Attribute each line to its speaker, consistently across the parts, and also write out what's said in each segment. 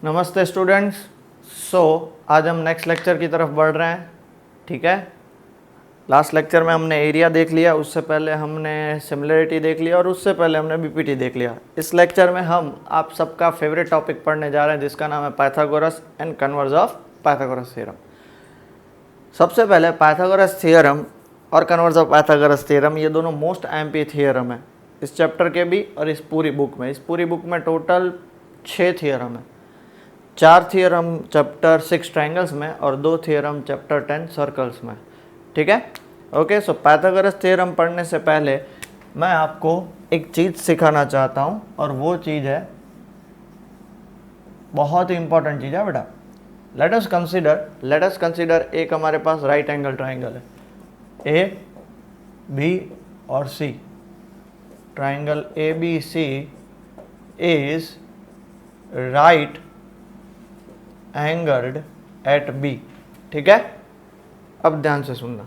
Speaker 1: नमस्ते स्टूडेंट्स। आज हम नेक्स्ट लेक्चर की तरफ बढ़ रहे हैं। ठीक है, लास्ट लेक्चर में हमने एरिया देख लिया, उससे पहले हमने सिमिलरिटी देख लिया और उससे पहले हमने बीपीटी देख लिया। इस लेक्चर में हम आप सबका फेवरेट टॉपिक पढ़ने जा रहे हैं जिसका नाम है Pythagoras and converse of Pythagoras theorem. सबसे पहले पाइथागोरस थ्योरम और कन्वर्स ऑफ पाइथागोरस थ्योरम, ये दोनों मोस्ट एमपी थ्योरम है इस चैप्टर के भी और इस पूरी बुक में। इस पूरी बुक में टोटल 6 थ्योरम है, 4 थ्योरम चैप्टर 6 ट्रायंगल्स में और 2 थ्योरम चैप्टर 10 सर्कल्स में। ठीक है, ओके। सो पाइथागोरस थ्योरम पढ़ने से पहले मैं आपको एक चीज़ सिखाना चाहता हूँ और वो चीज़ है, बहुत ही इंपॉर्टेंट चीज़ है बेटा। लेट अस कंसीडर एक हमारे पास राइट एंगल ट्राइंगल है, ए बी और C. Triangle A B C is right angled at B. ठीक है, अब ध्यान से सुनना।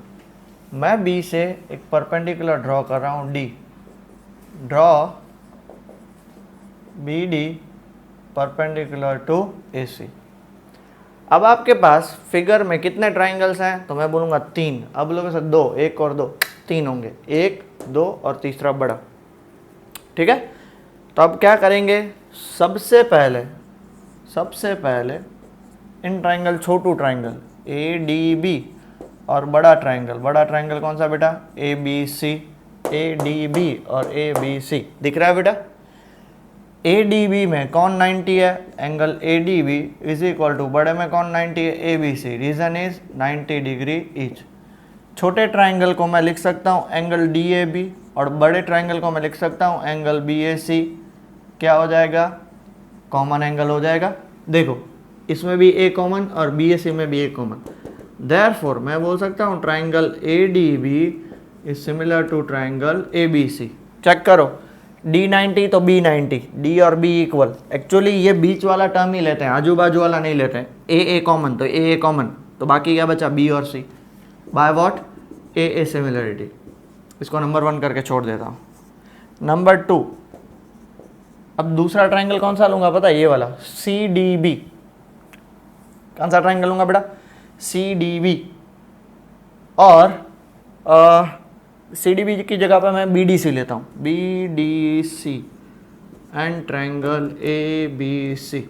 Speaker 1: मैं बी से एक परपेंडिकुलर ड्रॉ कर रहा हूँ, D. Draw B D perpendicular to A C. अब आपके पास फिगर में कितने ट्राइंगल्स हैं? तो मैं बोलूँगा 3। अब लोगों से 2, 1 और 2, 3 होंगे, 1, 2 और तीसरा बड़ा। ठीक है, तो अब क्या करेंगे? सबसे पहले इन ट्राइंगल, छोटू ट्राइंगल ए डी बी और बड़ा ट्राइंगल कौन सा बेटा? A B C. A D B और ए बी सी दिख रहा है बेटा? ए डी बी में कौन 90 है? Angle A D B is equal to बड़े में कौन 90 है? A B C. Reason is 90 degree each. छोटे ट्राइंगल को मैं लिख सकता हूँ एंगल डी ए बी और बड़े ट्राइंगल को मैं लिख सकता हूँ एंगल बी ए सी। क्या हो जाएगा? कॉमन एंगल हो जाएगा। देखो, इसमें भी ए कॉमन और बी ए सी में भी ए कॉमन। देयरफॉर मैं बोल सकता हूँ triangle A D B is similar to triangle A B C. Check करो, डी 90 तो बी 90, डी और बी इक्वल। एक्चुअली ये बीच वाला टर्म ही लेते हैं, आजू बाजू वाला नहीं लेते हैं। ए कॉमन तो ए कॉमन, तो बाकी क्या बचा? बी और C. By what? A similarity. इसको नंबर 1 करके छोड़ देता हूँ। नंबर 2, अब दूसरा ट्राइंगल कौन सा लूँगा पता है? ये वाला सी डी बी। कौन सा ट्राइंगल लूँगा बेटा? C D B. और सी डी बी की जगह पे मैं बी डी सी लेता हूँ, B D C and triangle A B C.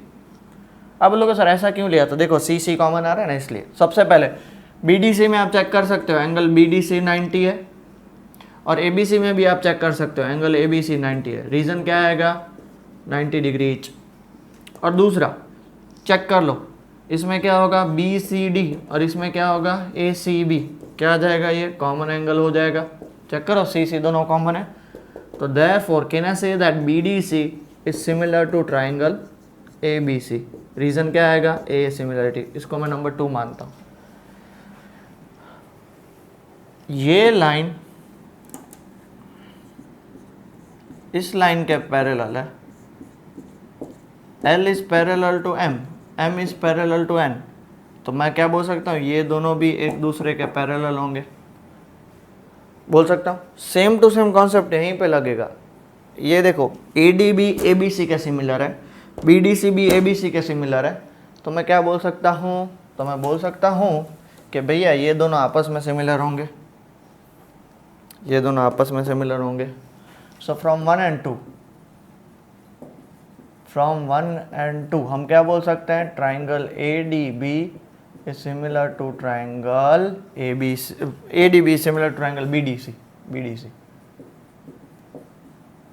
Speaker 1: अब लोगों सर ऐसा क्यों लिया? तो देखो सी सी कॉमन आ रहा है ना, इसलिए। सबसे पहले बी डी सी में आप चेक कर सकते हो एंगल बी डी सी 90 है और ए बी सी में भी आप चेक कर सकते हो एंगल ए बी सी 90 है। रीज़न क्या आएगा? 90 डिग्री ईच। और दूसरा चेक कर लो, इसमें क्या होगा? बी सी डी और इसमें क्या होगा? A C B. क्या आ जाएगा? ये कॉमन एंगल हो जाएगा। चेक करो, सी सी दोनों कॉमन है। तो therefore can I say that B D C is similar to triangle A B C. Reason क्या आएगा? A similarity. इसको मैं नंबर 2 मानता हूँ। ये लाइन इस लाइन के पैरेलल है। L is parallel to M, M is parallel to N। तो मैं क्या बोल सकता हूँ? ये दोनों भी एक दूसरे के पैरेलल होंगे, बोल सकता हूँ। सेम टू सेम कॉन्सेप्ट यहीं पे लगेगा। ये देखो, A D B A B C के सिमिलर है, बी डी सी भी ए बी सी के सिमिलर है। तो मैं क्या बोल सकता हूँ? तो मैं बोल सकता हूँ कि भैया ये दोनों आपस में सिमिलर होंगे, ये दोनों आपस में सिमिलर होंगे। सो फ्रॉम 1 and 2 हम क्या बोल सकते हैं? Triangle A D B is similar to triangle A B C, A D B similar to triangle B D C.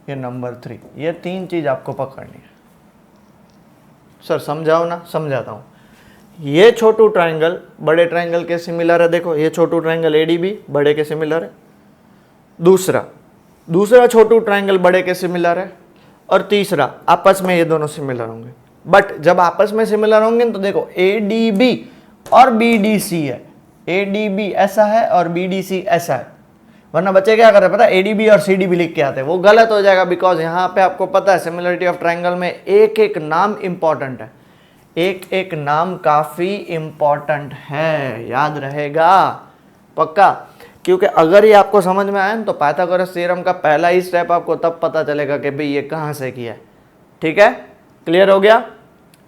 Speaker 1: ये नंबर 3। ये 3 चीज आपको पकड़नी है। सर समझाओ ना? समझाता हूँ। ये छोटू ट्राइंगल बड़े ट्राइंगल के सिमिलर है। देखो, ये छोटू ट्राइंगल ए डी बी बड़े के सिमिलर है। दूसरा छोटू ट्राइंगल बड़े के सिमिलर है। और तीसरा, आपस में ये दोनों सिमिलर होंगे। बट जब आपस में सिमिलर होंगे तो देखो, ए डी बी और बी डी सी है, ए डी बी ऐसा है और बी डी सी ऐसा है। वरना बच्चे क्या कर रहे हैं पता है? ए डी बी और सी डी बी लिख के आते हैं, वो गलत हो जाएगा। बिकॉज यहाँ पे आपको पता है सिमिलरिटी ऑफ ट्राइंगल में एक एक नाम इंपॉर्टेंट है, एक एक नाम काफ़ी इंपॉर्टेंट है, याद रहेगा पक्का। क्योंकि अगर ये आपको समझ में आया तो पाइथागोरस थ्योरम का पहला ही स्टेप आपको तब पता चलेगा कि भाई ये कहाँ से किया है। ठीक है, क्लियर हो गया?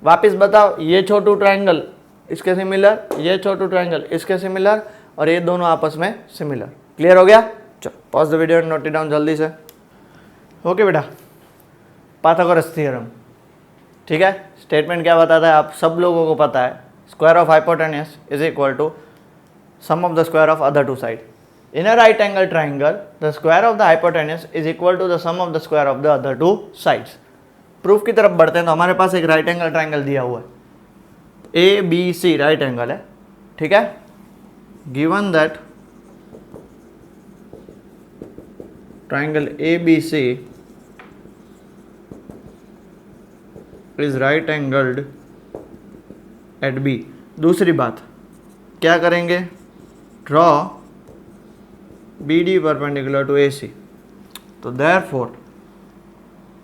Speaker 1: वापस बताओ, ये छोटू ट्राइंगल इसके सिमिलर, ये छोटू ट्राइंगल इसके सिमिलर, और ये दोनों आपस में सिमिलर। क्लियर हो गया? चलो pause the video and note it down जल्दी से। ओके बेटा, पाइथागोरस थ्योरम, ठीक है। स्टेटमेंट क्या बताता है, आप सब लोगों को पता है, square of hypotenuse is equal to sum of the square of other two side. In a right angle triangle the square of the hypotenuse is equal to the sum of the square of the other two sides. Proof की तरफ बढ़ते हैं तो हमारे पास एक right angle triangle दिया हुआ है, A B C right angle है, ठीक है। Given that triangle A B C is right angled at B. दूसरी बात क्या करेंगे, draw B D perpendicular to A C. तो देयरफॉर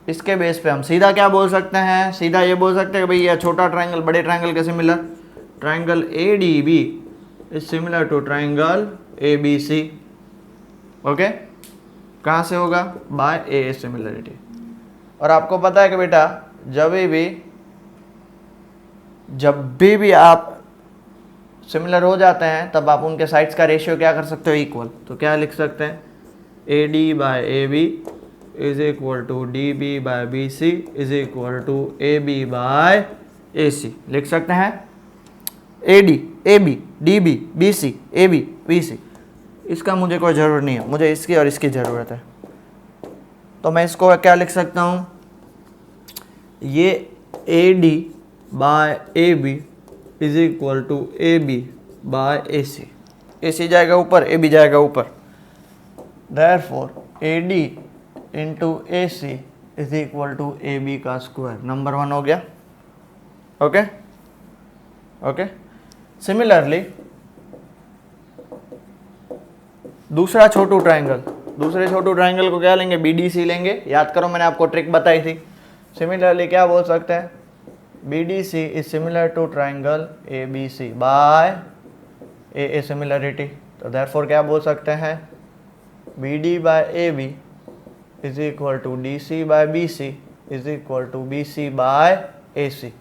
Speaker 1: इसके बेस पे हम सीधा क्या बोल सकते हैं, सीधा ये बोल सकते हैं कि भाई ये छोटा ट्राइंगल बड़े ट्राइंगल के similar, triangle A D B is similar to triangle A B C. Okay, कहाँ से होगा, बाय ए सिमिलरिटी। और आपको पता है कि बेटा जब भी आप सिमिलर हो जाते हैं तब आप उनके साइड्स का रेशियो क्या कर सकते हो, इक्वल। तो क्या लिख सकते हैं, A D by A B is equal to D B by B C is equal to A B by A C. लिख सकते हैं A D A B D B B C A B B C. इसका मुझे कोई ज़रूरत नहीं है, मुझे इसकी और इसकी ज़रूरत है। तो मैं इसको क्या लिख सकता हूँ, ये A D by A B is equal to A B by A C. A C जाएगा ऊपर, ए बी जाएगा ऊपर। Therefore A D into A C is equal to A B का स्क्वायर। नंबर 1 हो गया। Okay okay. सिमिलरली दूसरे छोटू triangle को क्या लेंगे, बी डी सी लेंगे। याद करो मैंने आपको ट्रिक बताई थी। सिमिलरली क्या बोल सकते हैं, B D C is similar to triangle A B C by A similarity. तो देयरफॉर क्या बोल सकते हैं, B D by A B is equal to D C by B C is equal to B C by A C.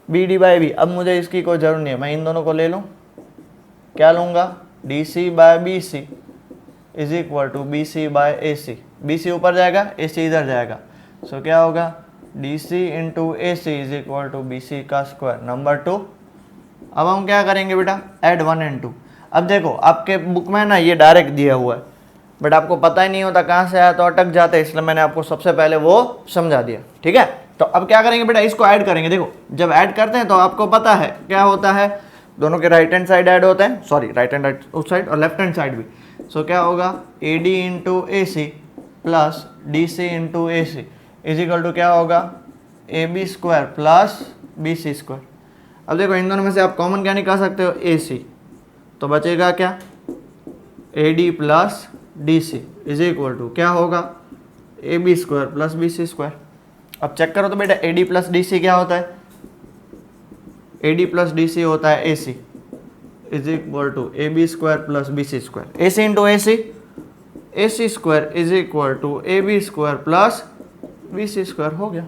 Speaker 1: B D by B, अब मुझे इसकी कोई जरूरत नहीं है, मैं इन दोनों को ले लूँ। क्या लूँगा, D C by B C is equal to B C by A C. B C ऊपर जाएगा, ए सी इधर जाएगा। सो क्या होगा, D C into A C is equal to B C का स्क्वायर। नंबर 2। अब हम क्या करेंगे बेटा, ऐड 1 and 2। अब देखो आपके बुक में ना ये डायरेक्ट दिया हुआ है, बट आपको पता ही नहीं होता कहाँ से आया तो अटक जाते हैं, इसलिए मैंने आपको सबसे पहले वो समझा दिया, ठीक है। तो अब क्या करेंगे बेटा, इसको ऐड करेंगे। देखो जब ऐड करते हैं तो आपको पता है क्या होता है, दोनों के राइट हैंड साइड ऐड होते हैं, सॉरी राइट हैंड उस साइड और लेफ्ट हैंड साइड भी। सो क्या होगा, A D into A C plus D C into A C is equal to क्या होगा, A B square plus B C square. अब देखो इन दोनों में से आप कॉमन क्या निकाल सकते हो, ए सी। तो बचेगा क्या, A D plus D C is equal to क्या होगा, A B square plus B C square. अब चेक करो तो बेटा A D plus D C क्या होता है, A D plus D C होता है A C is equal to A B square plus B C square. A C into A C square is equal to A B square plus B C square. हो गया।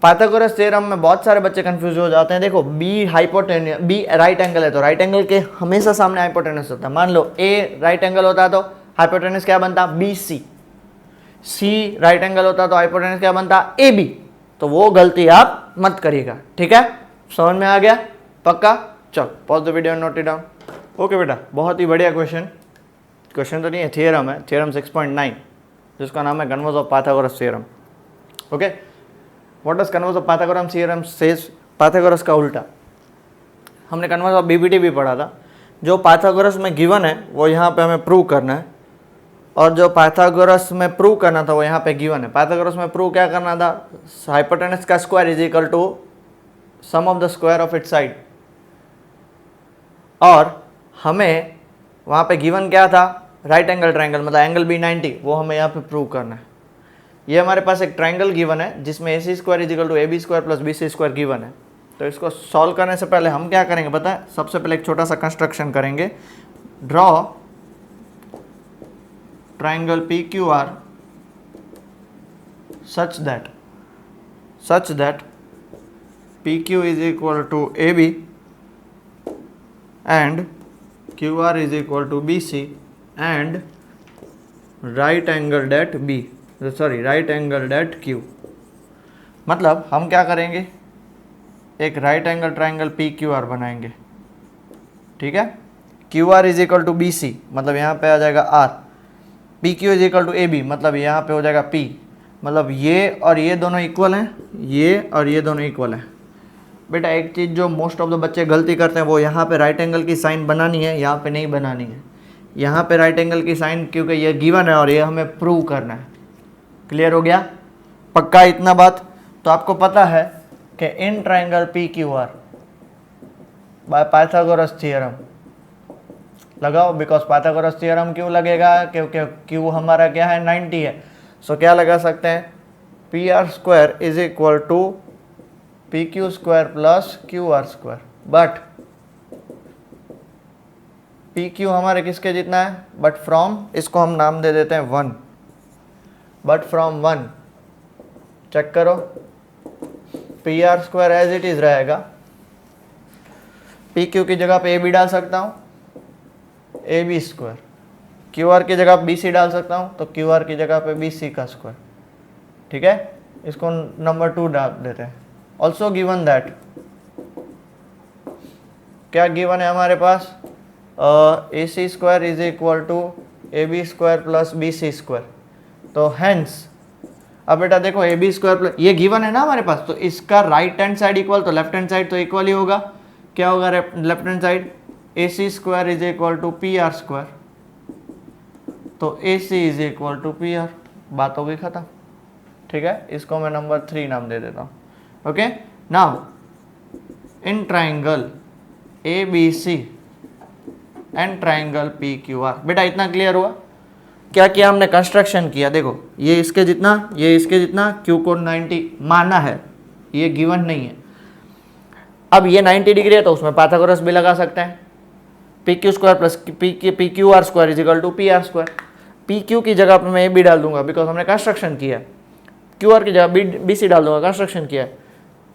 Speaker 1: Pythagoras theorem में बहुत सारे बच्चे confuse हो जाते हैं। देखो B hypotenuse, B right angle है तो राइट एंगल के हमेशा सामने हाइपोटेन्यूज होता है। मान लो ए राइट एंगल होता है तो हाइपोटेन्यूज क्या बनता, बी सी। सी राइट एंगल होता तो हाइपोटेन्यूज क्या बनता, ए बी। तो वो गलती आप मत करिएगा, ठीक है। समझ में आ गया, पक्का। चलो pause the video, note it down. Okay बेटा, बहुत ही बढ़िया क्वेश्चन तो नहीं है, थियरम है, थियरम 6.9 जिसका नाम है converse of Pythagoras theorem. Okay, what does converse of Pythagoras theorem says, Pythagoras का उल्टा। हमने कन्वर्स ऑफ बीबीटी भी पढ़ा था। जो पाइथागोरस में गिवन है वो यहाँ पे हमें प्रूव करना है, और जो पाइथागोरस में प्रूव करना था वो यहाँ पे गिवन है। पाइथागोरस में प्रूव क्या करना था, हाइपोटेनस का square is equal to sum of the square of its side, और हमें वहाँ पे गिवन क्या था, राइट एंगल ट्राइंगल, मतलब एंगल बी 90, वो हमें यहाँ पे प्रूव करना है। ये हमारे पास एक ट्राइंगल गिवन है जिसमें A C square is equal to A B square plus B C square given है। तो इसको सॉल्व करने से पहले हम क्या करेंगे पता है, सबसे पहले एक छोटा सा कंस्ट्रक्शन करेंगे। Draw triangle P Q R such that P Q is equal to A B and Q R is equal to B C and right angle at B, sorry right angle at Q. मतलब हम क्या करेंगे, एक right angle triangle P Q R बनाएंगे, ठीक है। Q R is equal to B C, मतलब यहाँ पे आ जाएगा R. P Q is equal to A B, मतलब यहाँ पे हो जाएगा पी, मतलब ये और ये दोनों इक्वल हैं, ये और ये दोनों इक्वल हैं। बेटा एक चीज़ जो मोस्ट ऑफ द बच्चे गलती करते हैं वो यहाँ पे राइट एंगल की साइन बनानी है, यहाँ पे नहीं बनानी है। यहाँ पे राइट एंगल की साइन क्योंकि ये गिवन है और ये हमें प्रूव करना है। क्लियर हो गया, पक्का इतना बात। तो आपको पता है कि in triangle P Q R bye Pythagoras theorem लगाओ, बिकॉज पाइथागोरस थ्योरम क्यों लगेगा, क्योंकि क्यू हमारा क्या है 90 है। सो क्या लगा सकते हैं, P R square is equal to P Q square plus Q R square, but P Q हमारे किसके जितना है, बट फ्रॉम, इसको हम नाम दे देते हैं 1, बट फ्रॉम 1 चेक करो, P R square as it is रहेगा। पी क्यू की जगह पे ए बी डाल सकता हूँ, A B square. Q R की जगह बी सी डाल सकता हूँ, तो क्यू आर की जगह पे बी सी का स्क्वायर, ठीक है। इसको नंबर 2 डाल देते हैं। ऑल्सो गिवन दैट, क्या गिवन है हमारे पास, A C square is equal to A B square plus B C square. तो हैंस अब बेटा देखो ए बी स्क्वायर प्लस, ये गिवन है ना हमारे पास, तो इसका राइट हैंड साइड इक्वल, तो लेफ्ट हैंड साइड तो इक्वल ही होगा। क्या होगा left hand side, A C square is equal to P R square, तो A C is equal to P R, बात हो गई खत्म, ठीक है। इसको मैं नंबर 3 नाम दे देता हूँ। Okay, now in triangle A B C and triangle P Q R. बेटा इतना क्लियर हुआ, क्या किया हमने, कंस्ट्रक्शन किया। देखो ये इसके जितना, ये इसके जितना, क्यू को 90 माना है, ये गिवन नहीं है। अब ये 90 डिग्री है तो उसमें पाइथागोरस भी लगा सकते हैं, P Q square plus P Q R square is equal to P R square. P Q की जगह पर मैं ए बी डाल दूंगा, बिकॉज हमने कंस्ट्रक्शन किया है। क्यू आर की जगह बी सी डाल दूंगा, कंस्ट्रक्शन किया है।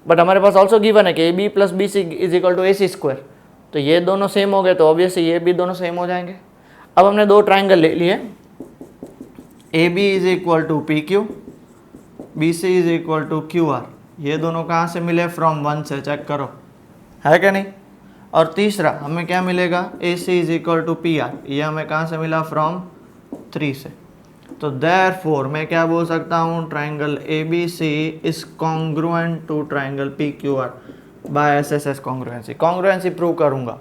Speaker 1: बट हमारे पास ऑल्सो गिवन है कि A B plus B C is equal to A C square, तो ये दोनों सेम हो गए, तो ऑब्वियसली ये भी दोनों सेम हो जाएंगे। अब हमने 2 ट्राइंगल ले लिए, A B is equal to P Q, B C is equal to Q R. ये दोनों कहाँ से मिले, फ्रॉम 1 से, चेक करो है क्या नहीं। और तीसरा हमें क्या मिलेगा, A C is equal to P R, ये हमें कहाँ से मिला, फ्रॉम 3 से। तो देयरफॉर मैं क्या बोल सकता हूँ, triangle A B C is congruent to triangle P Q R by S S S congruency. Congruency prove करूंगा,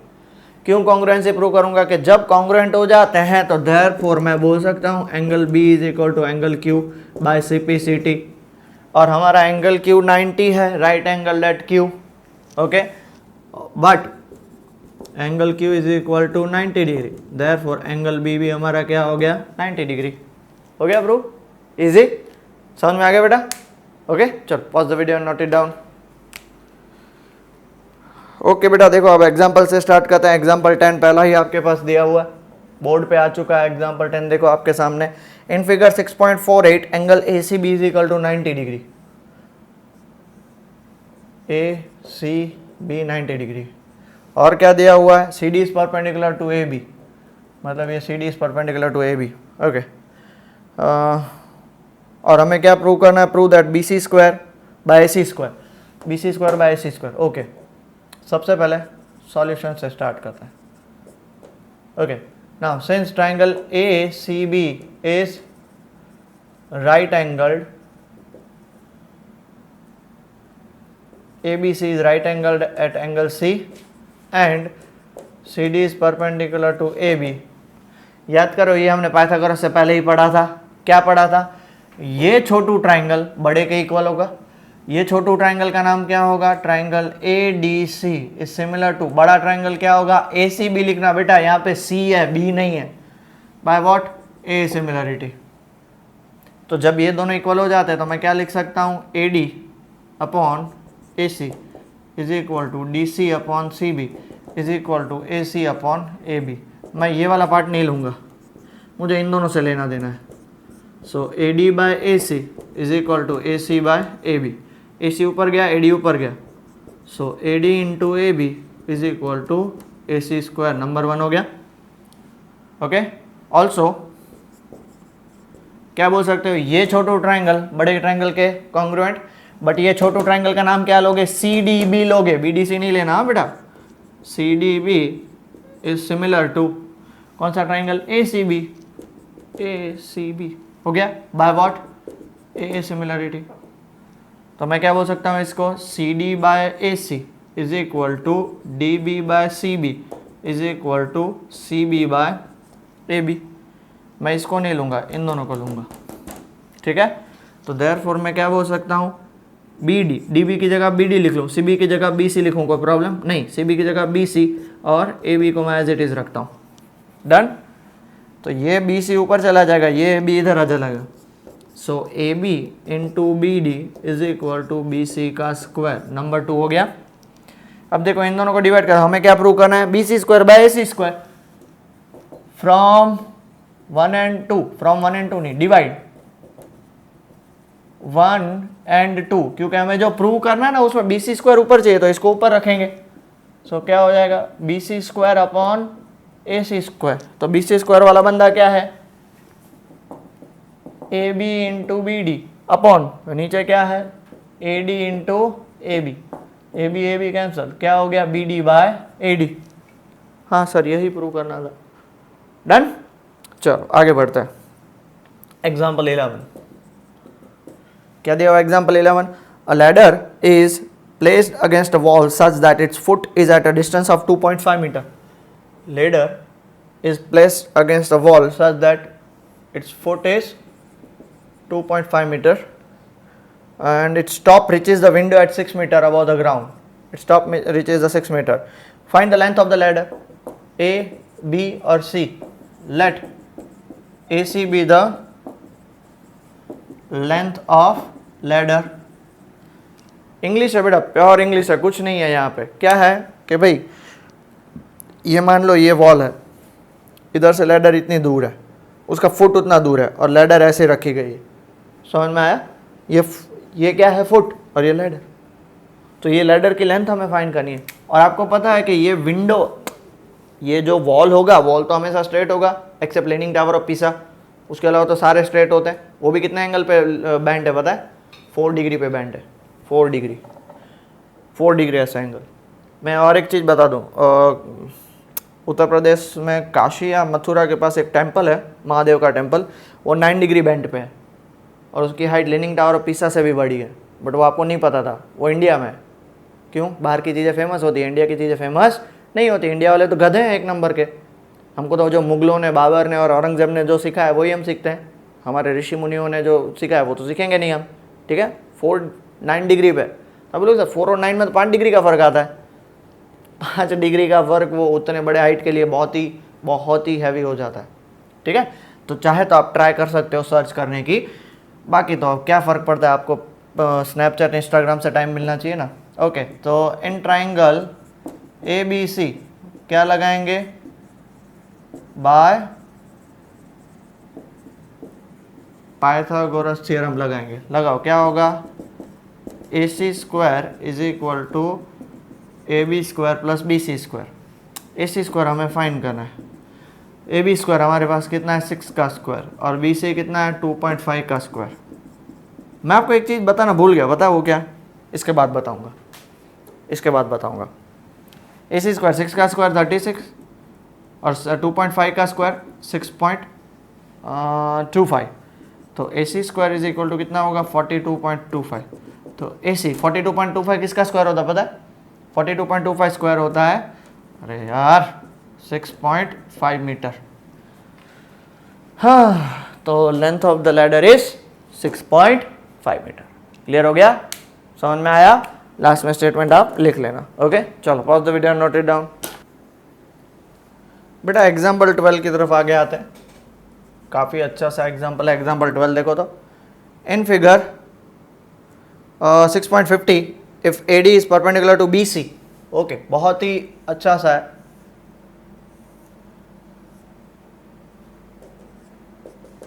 Speaker 1: क्यों कॉन्ग्रुएंसी प्रूव करूंगा, कि जब कॉन्ग्रुएंट हो जाते हैं तो देयरफॉर मैं बोल सकता हूँ angle B is equal to angle Q by C P C T, और हमारा एंगल क्यू 90 है, right angle at Q, okay, but angle Q is equal to 90 degree, therefore angle B भी हमारा क्या हो गया, 90 डिग्री। हो गया प्रूव, इजी, समझ में आ गया बेटा। ओके चल pause the video and note it down. Okay बेटा देखो अब एग्जाम्पल से स्टार्ट करते हैं। एग्जाम्पल 10 पहला ही आपके पास दिया हुआ है, बोर्ड पे आ चुका है। एग्जाम्पल 10 देखो आपके सामने, in figure 6.48 angle A C B is equal to 90 degree, A C B 90 degree, और क्या दिया हुआ है, C D is perpendicular to A B, मतलब ये C D is perpendicular to A B. Okay, और हमें क्या प्रूव करना है, prove that B C square by A C square, B C square by A C square. Okay, सबसे पहले solution से स्टार्ट करते हैं। Okay, now since triangle A C B is right angled, ABC is right angled at angle C and CD is perpendicular to AB। याद करो ये हमने Pythagoras से पहले ही पढ़ा था। क्या पढ़ा था, ये छोटू ट्राइंगल बड़े के इक्वल होगा, ये छोटू ट्राइंगल का नाम क्या होगा, triangle ADC is similar to, बड़ा ट्राइंगल क्या होगा, ACB लिखना बेटा, यहाँ पे C है B नहीं है, बाय व्हाट, A सिमिलरिटी। तो जब ये दोनों इक्वल हो जाते हैं तो मैं क्या लिख सकता हूँ, AD upon AC is equal to DC upon CB is equal to AC upon AB। मैं ये वाला पार्ट नहीं लूँगा, मुझे इन दोनों से लेना देना है। So AD by AC is equal to AC by AB, AC ऊपर गया AD ऊपर गया, so A D into A B is equal to A C square, number 1 हो गया। ओके, ऑल्सो क्या बोल सकते हो, ये छोटू ट्राइंगल बड़े ट्राइंगल के कॉन्ग्रुएंट, बट ये छोटू ट्राइंगल का नाम क्या लोगे, सी डी बी लोगे, बी डी सी नहीं लेना हाँ बेटा। C D B is similar to कौन सा triangle, A C B, A C B हो गया बाय व्हाट, ए सिमिलरिटी। तो मैं क्या बोल सकता हूँ इसको, C D by A C is equal to D B by C B is equal to C B by A B. मैं इसको नहीं लूँगा, इन दोनों को लूँगा, ठीक है। तो देयरफॉर मैं क्या बोल सकता हूँ, बी डी, डी बी की जगह बी डी लिख लूँ, सी बी की जगह बी सी लिखूँ, कोई प्रॉब्लम नहीं, सी बी की जगह बी सी और ए बी को मैं एज इट इज़ रखता हूँ, डन। तो ये बी सी ऊपर चला जाएगा, ये बी इधर आ जाएगा। So A B into B D is equal to B C का स्क्वायर, नंबर 2 हो गया। अब देखो इन दोनों को डिवाइड करो, हमें क्या प्रूव करना है, B C square by A C square, from 1 and 2, from 1 and 2 नहीं, डिवाइड 1 and 2, क्योंकि हमें जो प्रूव करना है ना उसमें बी सी स्क्वायर ऊपर चाहिए, तो इसको ऊपर रखेंगे। सो क्या हो जाएगा, B C square upon A C square. तो बी सी स्क्वायर वाला बंदा क्या है, A B into B D upon, तो नीचे क्या है, A D into A B cancel, क्या हो गया, B D by A D. हाँ सर यही प्रूव करना था, डन। चलो आगे बढ़ते हैं। एग्जाम्पल 11 क्या दिया हुआ, example 11, a ladder is placed against a wall such that its foot is at a distance of 2.5 metre. Ladder is placed against a wall such that its foot is 2.5 meter and its top reaches the window at 6 meter above the ground. Its top reaches the 6 meter. Find the length of the ladder, A, B or C. Let AC be the length of ladder. English है बेटा, pure English है, कुछ नहीं है यहाँ पे। क्या है कि भाई ये मान लो ये वॉल है, इधर से लैडर इतनी दूर है, उसका फुट उतना दूर है और लैडर ऐसे रखी गई है, समझ में आया। ये क्या है, फुट, और ये लैडर। तो ये लैडर की लेंथ हमें फाइंड करनी है। और आपको पता है कि ये विंडो, ये जो वॉल होगा, वॉल तो हमेशा स्ट्रेट होगा accept leaning tower of Pisa, उसके अलावा तो सारे स्ट्रेट होते हैं। वो भी कितने एंगल पे बैंड है पता है, 4 डिग्री पे बैंड है, 4 डिग्री ऐसा एंगल। मैं और एक चीज़ बता दूँ, उत्तर प्रदेश में काशी या मथुरा के पास एक टेम्पल है, महादेव का टेम्पल, वो 9 डिग्री बैंड पे है और उसकी height leaning tower of Pisa से भी बड़ी है, बट वो आपको नहीं पता था। वो इंडिया में, क्यों, बाहर की चीज़ें फेमस होती है, इंडिया की चीज़ें फेमस नहीं होती। इंडिया वाले तो गधे हैं एक नंबर के, हमको तो जो मुगलों ने, बाबर ने और औरंगजेब ने जो सीखा है वही हम सीखते हैं। हमारे ऋषि मुनियों ने जो सीखा है वो तो सीखेंगे नहीं हम, ठीक है। 9 डिग्री पे, अब लोग सर 4 और 9 में तो 5 डिग्री का फ़र्क आता है। 5 डिग्री का फ़र्क वो उतने बड़े हाइट के लिए बहुत ही हैवी हो जाता है, ठीक है। तो चाहे तो आप ट्राई कर सकते हो सर्च करने की, बाकी तो क्या फ़र्क पड़ता है आपको, स्नैपचैट इंस्टाग्राम से टाइम मिलना चाहिए ना। ओके, तो इन ट्राइंगल ए बी सी क्या लगाएंगे, बाय पाइथागोरस थ्योरम लगाएंगे। लगाओ, क्या होगा, A C square is equal to A B square plus B C square. A C square हमें फाइंड करना है, ए बी स्क्वायर हमारे पास कितना है, 6 का स्क्वायर, और बी सी कितना है, 2.5 का स्क्वायर। मैं आपको एक चीज़ बताना भूल गया, बता वो क्या, इसके बाद बताऊंगा। ए सी स्क्वायर 6 का स्क्वायर 36 और 2.5 का स्क्वायर 6.25, तो A C square is equal to कितना होगा, 42.25। तो ए सी 42.25 किसका स्क्वायर होता है पता है, 42.25 स्क्वायर होता है, अरे यार 6.5 मीटर। हाँ, तो length of the ladder is 6.5 metre. Clear हो गया, समझ में आया। लास्ट में स्टेटमेंट आप लिख लेना। ओके, चलो pause the video, note it down. बेटा एग्जाम्पल 12 की तरफ आगे आते हैं। काफ़ी अच्छा सा एग्जाम्पल है एग्जाम्पल 12, देखो तो। In figure 6.50 if AD is perpendicular to BC। Okay, बहुत ही अच्छा सा है।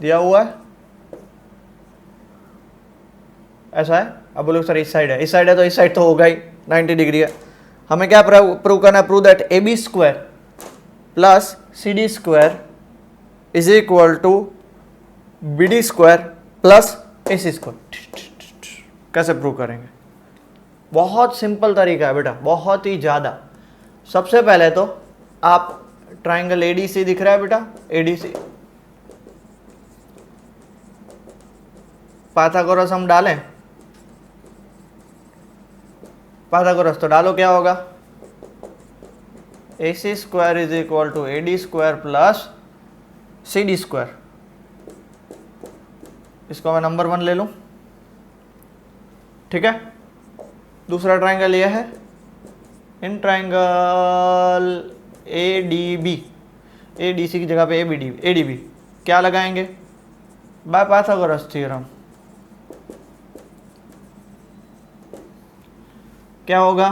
Speaker 1: दिया हुआ है ऐसा है। अब बोलो सर इस साइड है, इस साइड है तो इस साइड तो होगा ही, 90 डिग्री है। हमें क्या प्रूव करना है? Prove that A B square plus C D square is equal to B D square plus A C square. कैसे प्रूव करेंगे? बहुत सिंपल तरीका है बेटा, बहुत ही ज़्यादा। सबसे पहले तो आप ट्राइंगल एडीसी दिख रहा है बेटा, एडीसी पाइथागोरस हम डालें, पाइथागोरस तो डालो, क्या होगा? A C square is equal to A D square plus C D square. इसको मैं नंबर 1 ले लूं, ठीक है। दूसरा ट्राइंगल ये है, in triangle A D B, A D C की जगह पे ए डी बी क्या लगाएंगे? By Pythagoras theorem. क्या होगा?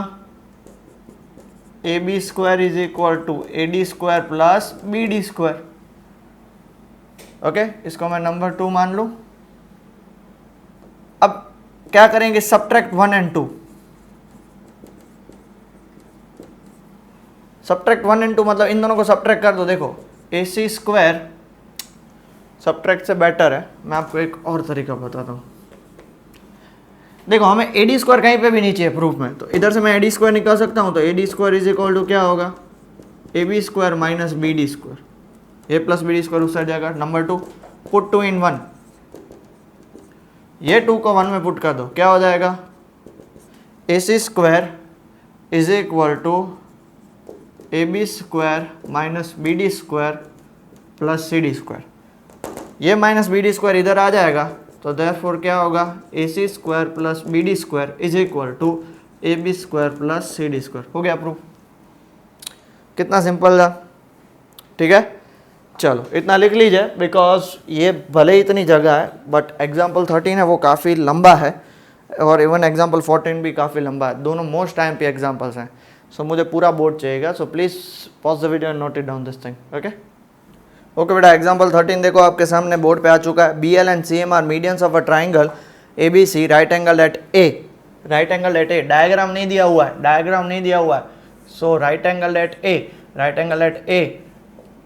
Speaker 1: A B square is equal to A D square plus B D square. Okay, इसको मैं नंबर 2 मान लूं। अब क्या करेंगे? Subtract 1 and 2। सब्ट्रैक्ट 1 and 2 मतलब इन दोनों को सब्ट्रैक्ट कर दो। देखो ए सी स्क्वायर सब्ट्रैक्ट से बेटर है, मैं आपको एक और तरीका बताता हूँ। देखो हमें ए डी स्क्वायर कहीं पे भी नहीं चाहिए प्रूफ में, तो इधर से मैं ए डी स्क्वायर निकाल सकता हूँ। तो A D square is equal to क्या होगा? A B square minus B D square. A plus B D square उस साइड जाएगा। Number 2, put 2 in 1। ये 2 को 1 में पुट कर दो, क्या हो जाएगा? A C square is equal to A B square minus B D square plus C D square. ये माइनस बी डी स्क्वायर इधर आ जाएगा, तो देयरफॉर क्या होगा? A C square plus B D square is equal to A B square plus C D square. हो गया proof. कितना सिंपल था, ठीक है। चलो इतना लिख लीजिए, बिकॉज ये भले ही इतनी जगह है बट एग्जाम्पल 13 है वो काफ़ी लंबा है, और इवन एग्जाम्पल 14 भी काफ़ी लंबा है। दोनों मोस्ट टाइम पे एग्जाम्पल्स हैं। सो मुझे पूरा बोर्ड चाहिएगा, so please pause the video and note it down this thing. Okay बेटा, एग्जाम्पल 13 देखो आपके सामने बोर्ड पे आ चुका है। B L and C M are medians of a triangle A B C, right angle at A. Right angle at A, diagram नहीं दिया हुआ है, डायग्राम नहीं दिया हुआ है। So right angle at A, right angle at A,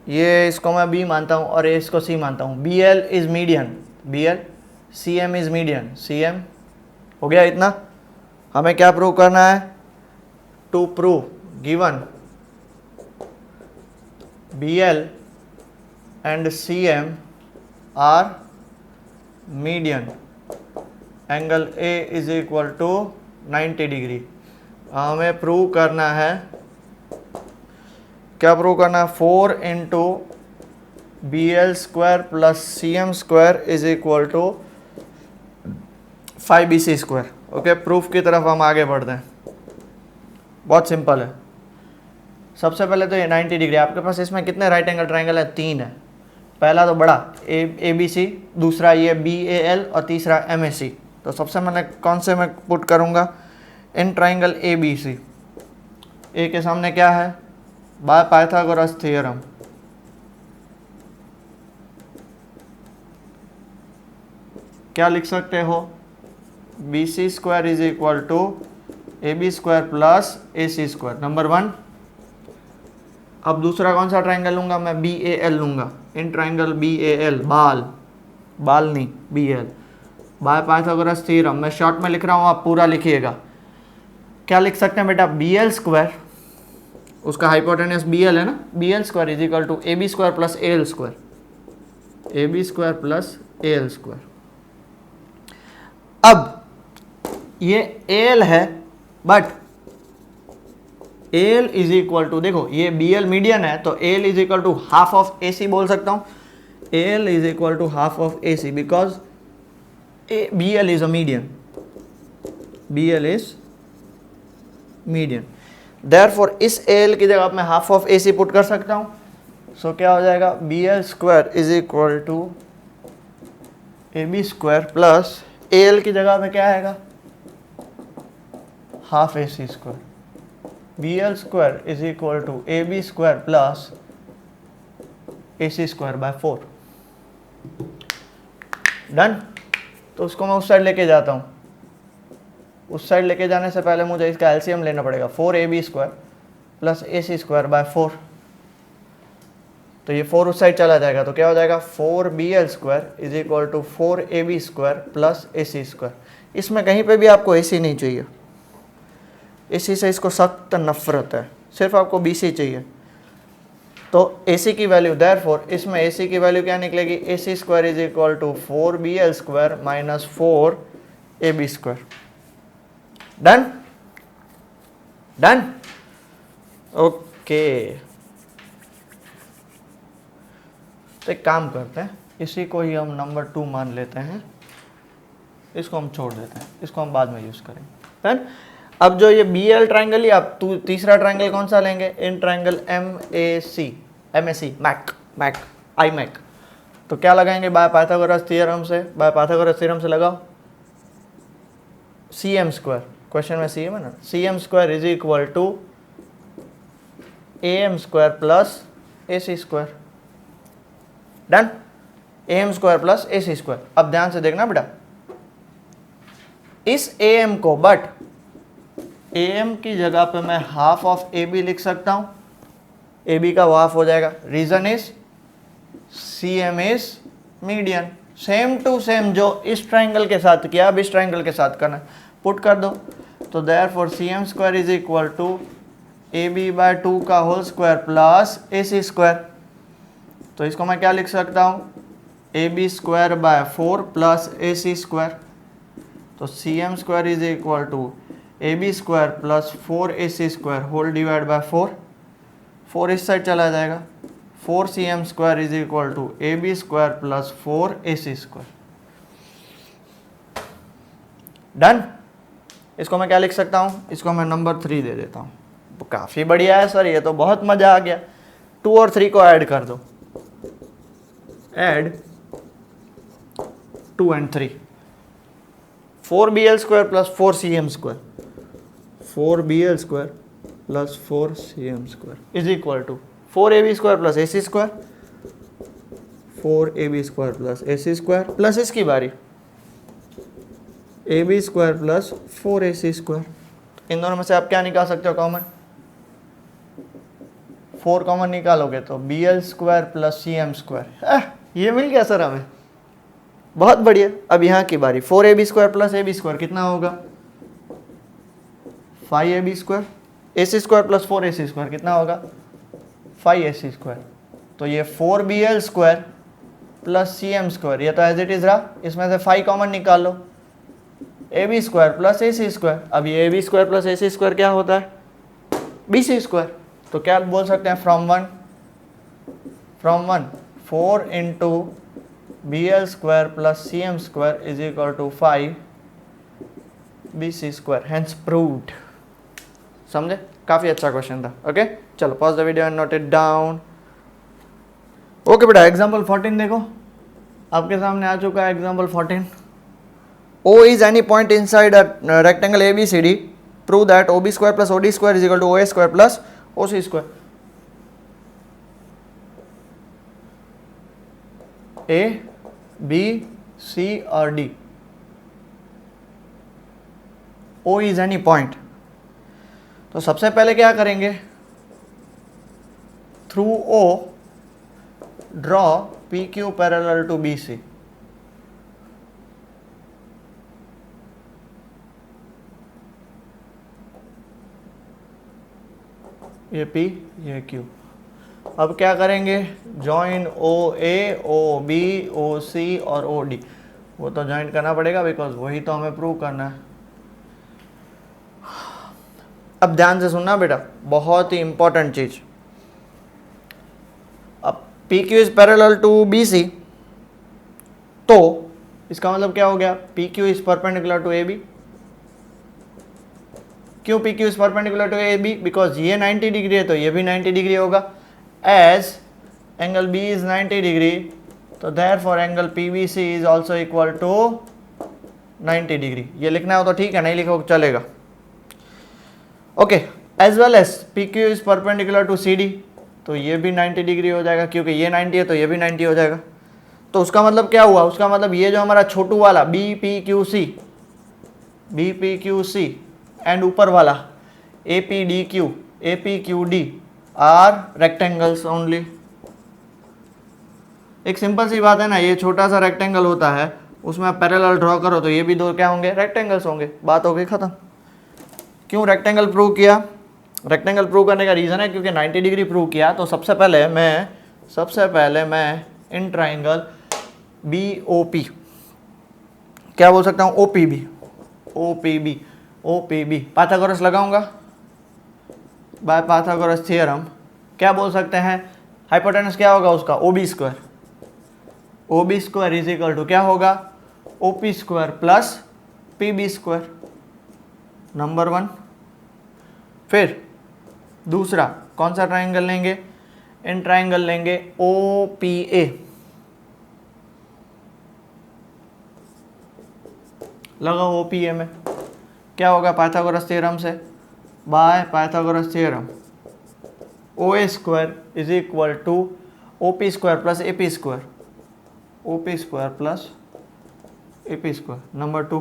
Speaker 1: ये इसको मैं बी मानता हूँ और ये इसको सी मानता हूँ। B L is median, B L, C M is median, C M. हो गया इतना। हमें क्या प्रूव करना है? To prove given B L and CM are median, angle A is equal to 90 degree. हमें प्रूव करना है, क्या प्रूव करना है? 4 into B L square plus C M square is equal to 5 B C square. Okay, proof की तरफ हम आगे बढ़ते हैं। बहुत सिंपल है। सबसे पहले तो ये 90 डिग्री, आपके पास इसमें कितने राइट एंगल ट्राइंगल है? 3 है। पहला तो बड़ा ए बी सी, दूसरा ये बी ए एल और तीसरा एम ए सी। तो सबसे मैंने कौन से मैं पुट करूँगा? इन ट्राइंगल ए बी सी। ए के सामने क्या है? By Pythagoras theorem. क्या लिख सकते हो? B C square is equal to A B square plus A C square, number 1। अब दूसरा कौन सा ट्राइंगल लूँगा मैं? बी ए एल लूँगा। In triangle B A L, बाल नहीं, B L, by Pythagoras theorem. मैं शॉर्ट में लिख रहा हूँ, आप पूरा लिखिएगा। क्या लिख सकते हैं बेटा? बी एल स्क्वायर, उसका हाइपोटेनस बी एल है ना, B L square is equal to A B square plus A L square, A B square plus A L square. अब ये ए एल है, but L is equal to, देखो ये B L median है, तो L is equal to half of A C बोल सकता हूँ। L is equal to half of A C, because B L is a median, B L is median. Therefore इस L की जगह मैं half of A C put कर सकता हूँ। सो क्या हो जाएगा? B L square is equal to A B square plus A L की जगह में क्या आएगा? Half A C square. B L square is equal to A B square plus A C square by 4। Done. तो उसको मैं उस side लेके जाता हूँ। उस साइड लेके जाने से पहले मुझे इसका एलसीएम लेना पड़ेगा, 4ab² प्लस ac² / 4। तो ये 4 उस साइड चला जाएगा, तो क्या हो जाएगा 4bl² is equal to 4ab² plus ac²। इसमें कहीं पे भी आपको ac नहीं चाहिए, ac से इसको सख्त नफरत है, सिर्फ आपको bc चाहिए। तो ac की वैल्यू, देयरफॉर इसमें ac की वैल्यू क्या निकलेगी, ac² is equal to 4bl² minus 4ab²। Done done, okay. तो एक काम करते हैं, इसी को ही हम नंबर 2 मान लेते हैं, इसको हम छोड़ देते हैं, इसको हम बाद में यूज करेंगे। डन। अब जो ये BL ट्राइंगल ही आप तीसरा ट्राइंगल कौन सा लेंगे, in triangle mac I mac. तो क्या लगाएंगे, बाय पाइथागोरस थ्योरम से लगाओ cm², क्वेश्चन में cm है ना, cm² is equal to am² plus ac²। Done, am² plus ac²। अब ध्यान से देखना बेटा, इस am को, बट am की जगह पे मैं हाफ ऑफ ab लिख सकता हूं, ab का वो हाफ हो जाएगा। Reason is cm is median, same to same जो इस ट्राइंगल के साथ किया, अब इस ट्राइंगल के साथ करना, पुट कर दो। तो therefore cm² is equal to ab/2 का होल स्क्वायर प्लस ac²। तो इसको मैं क्या लिख सकता हूँ, ab² / 4 प्लस ac²। तो cm² is equal to ab² plus 4ac² whole divide by 4। 4 इस साइड चला जाएगा, 4cm² is equal to ab² plus 4ac²। Done. इसको मैं क्या लिख सकता हूँ, इसको मैं नंबर 3 दे देता हूँ। काफ़ी बढ़िया है सर, ये तो बहुत मज़ा आ गया। 2 और 3 को ऐड कर दो, add 2 and 3, 4bl² plus 4cm² 4bl² plus 4cm² is equal to 4ab² plus ac² 4ab² plus ac² plus इसकी बारी ab² प्लस 4ac²। इन दोनों में से आप क्या निकाल सकते हो कॉमन, 4 कॉमन निकालोगे तो bl² प्लस cm²। ये मिल गया सर हमें, बहुत बढ़िया। अब यहाँ की बारी, 4ab² प्लस ab² कितना होगा 5ab², ac² प्लस 4ac² कितना होगा 5ac²। तो ये 4bl² प्लस cm², ये तो एज इट इज रहा, इसमें से 5 कॉमन निकाल लो, ab² प्लस ac²। अब ये ab² प्लस ac² क्या होता है bc²। तो क्या बोल सकते हैं, from one 4 into bl² plus cm² is equal to 5 bc², hence proved. समझे, काफी अच्छा क्वेश्चन था। ओके चलो pause the video and note it down. Okay बेटा, एग्जांपल 14 देखो, आपके सामने आ चुका है example 14। O is any point inside a rectangle ABCD. Prove that OB² plus OD² is equal to OA² plus OC²। A, B, C और D। O is any point। तो सबसे पहले क्या करेंगे, through O draw PQ parallel to BC। ये P, ये Q। अब क्या करेंगे, जॉइन OA, OB, OC और OD। वो तो ज्वाइन करना पड़ेगा बिकॉज वही तो हमें प्रूव करना है। अब ध्यान से सुनना बेटा, बहुत ही इंपॉर्टेंट चीज। अब PQ is parallel to BC, तो इसका मतलब क्या हो गया, PQ is perpendicular to AB। क्यों PQ is perpendicular to AB, because ये 90 डिग्री है तो ये भी 90 डिग्री होगा। As angle B is 90 degree, तो therefore angle PBC is also equal to 90 degree. ये लिखना हो तो ठीक है, नहीं लिखो चलेगा। Okay, as well as PQ is perpendicular to CD, तो ये भी 90 डिग्री हो जाएगा, क्योंकि ये 90 है तो ये भी 90 हो जाएगा। तो उसका मतलब क्या हुआ, उसका मतलब ये जो हमारा छोटू वाला BPQC, B P Q C and ऊपर वाला A P D Q, A P Q D are rectangles only. एक सिंपल सी बात है ना, ये छोटा सा रेक्टेंगल होता है, उसमें आप पैरेलल ड्रॉ करो तो ये भी दो क्या होंगे, रेक्टेंगल्स होंगे। बात हो गई खत्म। क्यों रेक्टेंगल प्रूव किया? रेक्टेंगल प्रूव करने का रीज़न है क्योंकि 90 डिग्री प्रूव किया तो सबसे पहले मैं in triangle B O P, क्या बोल सकता हूँ, O P B, O P B, O P B Pythagoras लगाऊंगा। बाय पाइथागोरस थ्योरम क्या बोल सकते हैं, हाइपोटेनस क्या होगा उसका, O B square. O B square is equal to क्या होगा, O P square plus P B square, number 1। फिर दूसरा कौन सा ट्राइंगल लेंगे, इन ट्राइंगल लेंगे ओ पी ए, लगाओ ओ पी ए में क्या होगा, पाइथागोरस थ्योरम से, by Pythagoras theorem O A square is equal to O P square plus A P square, O P square plus A P square, number 2।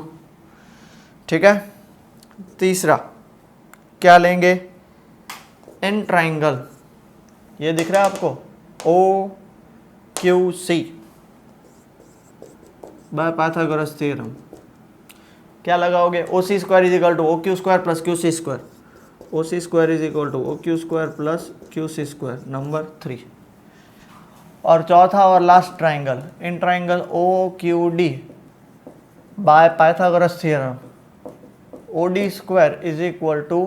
Speaker 1: ठीक है। तीसरा क्या लेंगे, इन ट्राइंगल, ये दिख रहा है आपको, O Q C by Pythagoras theorem क्या लगाओगे, O C square is equal to O Q square plus Q C square, O C square is equal to O Q square plus Q C square, number 3। और चौथा और last triangle, in triangle O Q D by Pythagoras theorem O D square is equal to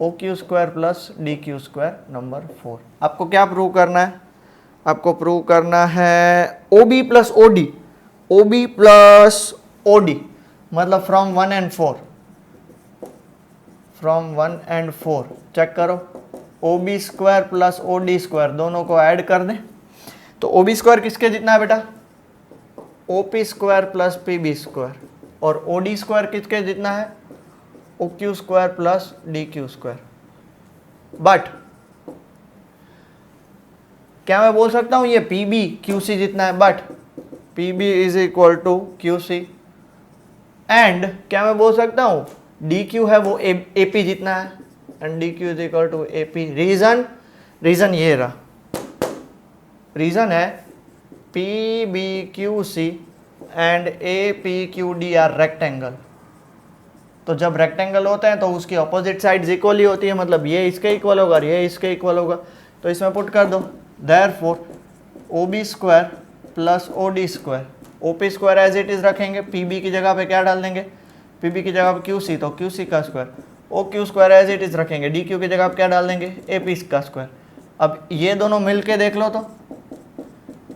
Speaker 1: O Q square plus D Q square, number 4। आपको क्या prove करना है, आपको prove करना है O B plus O D, O B plus O D मतलब from 1 and 4, from 1 and 4 check करो, O B square plus O D square दोनों को ऐड कर दें तो ओ बी स्क्वायर किसके जितना है बेटा, O P square plus P B square, और ओ डी स्क्वायर किसके जितना है, O Q square plus D Q square. But क्या मैं बोल सकता हूं ये पी बी क्यू सी जितना है, but P B is equal to Q C, and क्या मैं बोल सकता हूं डी क्यू है वो ए पी जितना है, and D Q is equal to A P. Reason ये रहा, रीजन है P B Q C and A P Q D are rectangle. तो जब रेक्टेंगल होते हैं तो उसकी ऑपोजिट साइड्स इक्वल ही होती है, मतलब ये इसके इक्वल होगा और ये इसके इक्वल होगा, तो इसमें पुट कर दो, therefore O B square plus O D square, O P square as it is रखेंगे, पी बी की जगह पे क्या डाल देंगे, पी बी की जगह पे क्यू सी, तो क्यू सी का square, O Q square as it is रखेंगे, डी क्यू की जगह पे क्या डाल देंगे, ए पी का स्क्वायर। अब ये दोनों मिल के देख लो तो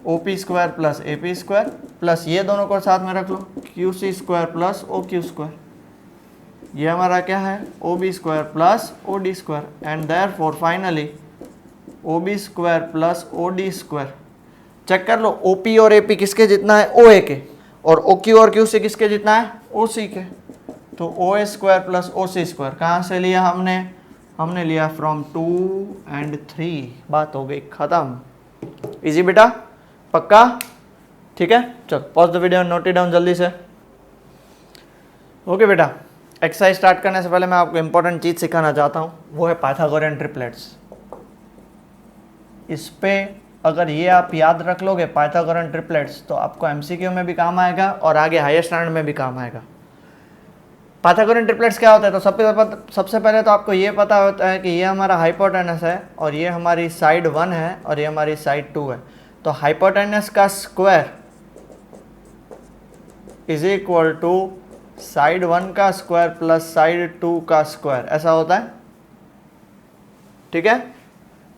Speaker 1: O P square plus A P square plus ये दोनों को साथ में रख लो, Q C square plus O Q square, ये हमारा क्या है, O B square plus O D square, and therefore finally O B square plus O D square. Check कर लो ओ पी और ए पी किसके जितना है, ओ ए के, और ओ क्यू और क्यू सी किसके जितना है, ओ सी के। तो O A square plus O C square कहाँ से लिया हमने लिया फ्रॉम 2 and 3। बात हो गई खत्म। इजी बेटा, पक्का? ठीक है, चल pause the video, note it down जल्दी से। ओके बेटा, एक्सरसाइज स्टार्ट करने से पहले मैं आपको इंपॉर्टेंट चीज़ सिखाना चाहता हूँ, वो है पाइथागोरियन ट्रिपलेट्स। इस पे अगर ये आप याद रख लोगे पाइथागोरियन ट्रिपलेट्स तो आपको एमसीक्यू में भी काम आएगा और आगे हायर स्टैंडर्ड में भी काम आएगा। पाइथागोरियन ट्रिपलेट्स क्या होता है, तो सबसे पहले तो आपको ये पता होता है कि ये हमारा हाइपोटेनस है और ये हमारी साइड 1 है और ये हमारी साइड 2 है। तो हाइपोटेनस का square is equal to side 1 का स्क्वायर प्लस साइड 2 का स्क्वायर, ऐसा होता है। ठीक है,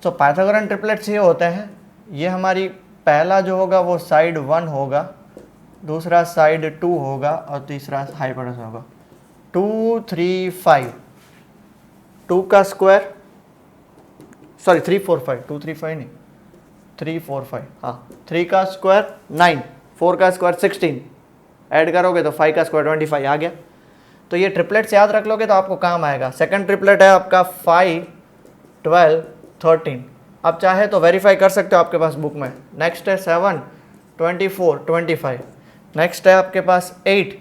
Speaker 1: तो पाइथागोरियन ट्रिपलेट्स ये होते हैं, ये हमारी पहला जो होगा वो साइड 1 होगा, दूसरा साइड 2 होगा और तीसरा हाइपोटेनस होगा। 2 3 5, 2 का स्क्वायर, सॉरी 3 4 5, 2 3 5 नहीं, 3 4 5, हाँ 3 का स्क्वायर 9, 4 का स्क्वायर 16, ऐड करोगे तो 5 का स्क्वायर 25 आ गया। तो ये ट्रिपलेट्स याद रख लोगे तो आपको काम आएगा। सेकंड ट्रिपलेट है आपका 5 12 13, आप चाहे तो वेरीफाई कर सकते हो आपके पास बुक में। नेक्स्ट है 7 24 25, नेक्स्ट है आपके पास 8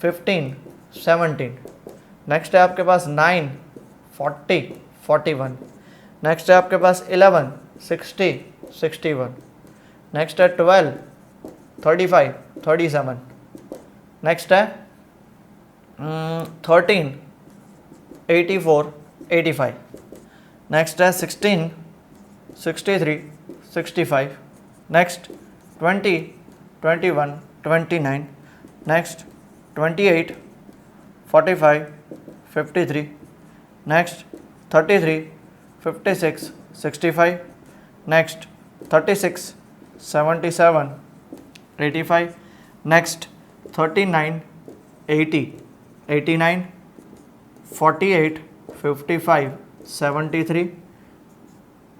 Speaker 1: 15, 17, नेक्स्ट है आपके पास 9, 40, 41, नेक्स्ट है आपके पास 11, 60, 61, नेक्स्ट है 12, 35, 37, नेक्स्ट है 13, 84, 85, नेक्स्ट है 16, 63, 65, next 20, 21, 29, next 28, 45, 53, next 33, 56, 65, next 36, 77, 85, next 39, 80, 89, 48, 55, 73,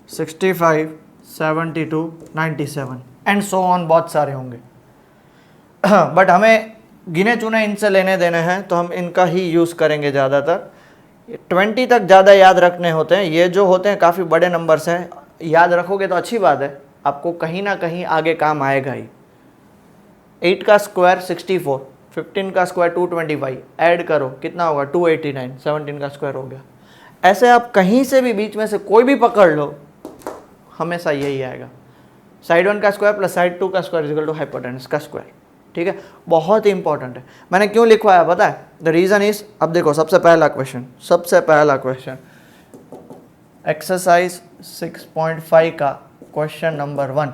Speaker 1: 65, 72, 97 and so on, बहुत सारे होंगे बट हमें गिने चुने इनसे लेने देने हैं तो हम इनका ही यूज़ करेंगे ज़्यादातर। 20 तक ज़्यादा याद रखने होते हैं, ये जो होते हैं काफ़ी बड़े नंबर्स हैं, याद रखोगे तो अच्छी बात है, आपको कहीं ना कहीं आगे काम आएगा ही। 8 का स्क्वायर 64, 15 का स्क्वायर 225, ऐड करो कितना होगा 289, 17 का स्क्वायर हो गया। ऐसे आप कहीं से भी बीच में से कोई भी पकड़ लो, हमेशा यही आएगा, साइड 1 का स्क्वायर प्लस साइड 2 का square is equal to hypotenuse का स्क्वायर। ठीक है, बहुत ही इंपॉर्टेंट है। मैंने क्यों लिखवाया पता है? द रीजन इज, अब देखो सबसे पहला क्वेश्चन एक्सरसाइज 6.5 का क्वेश्चन नंबर 1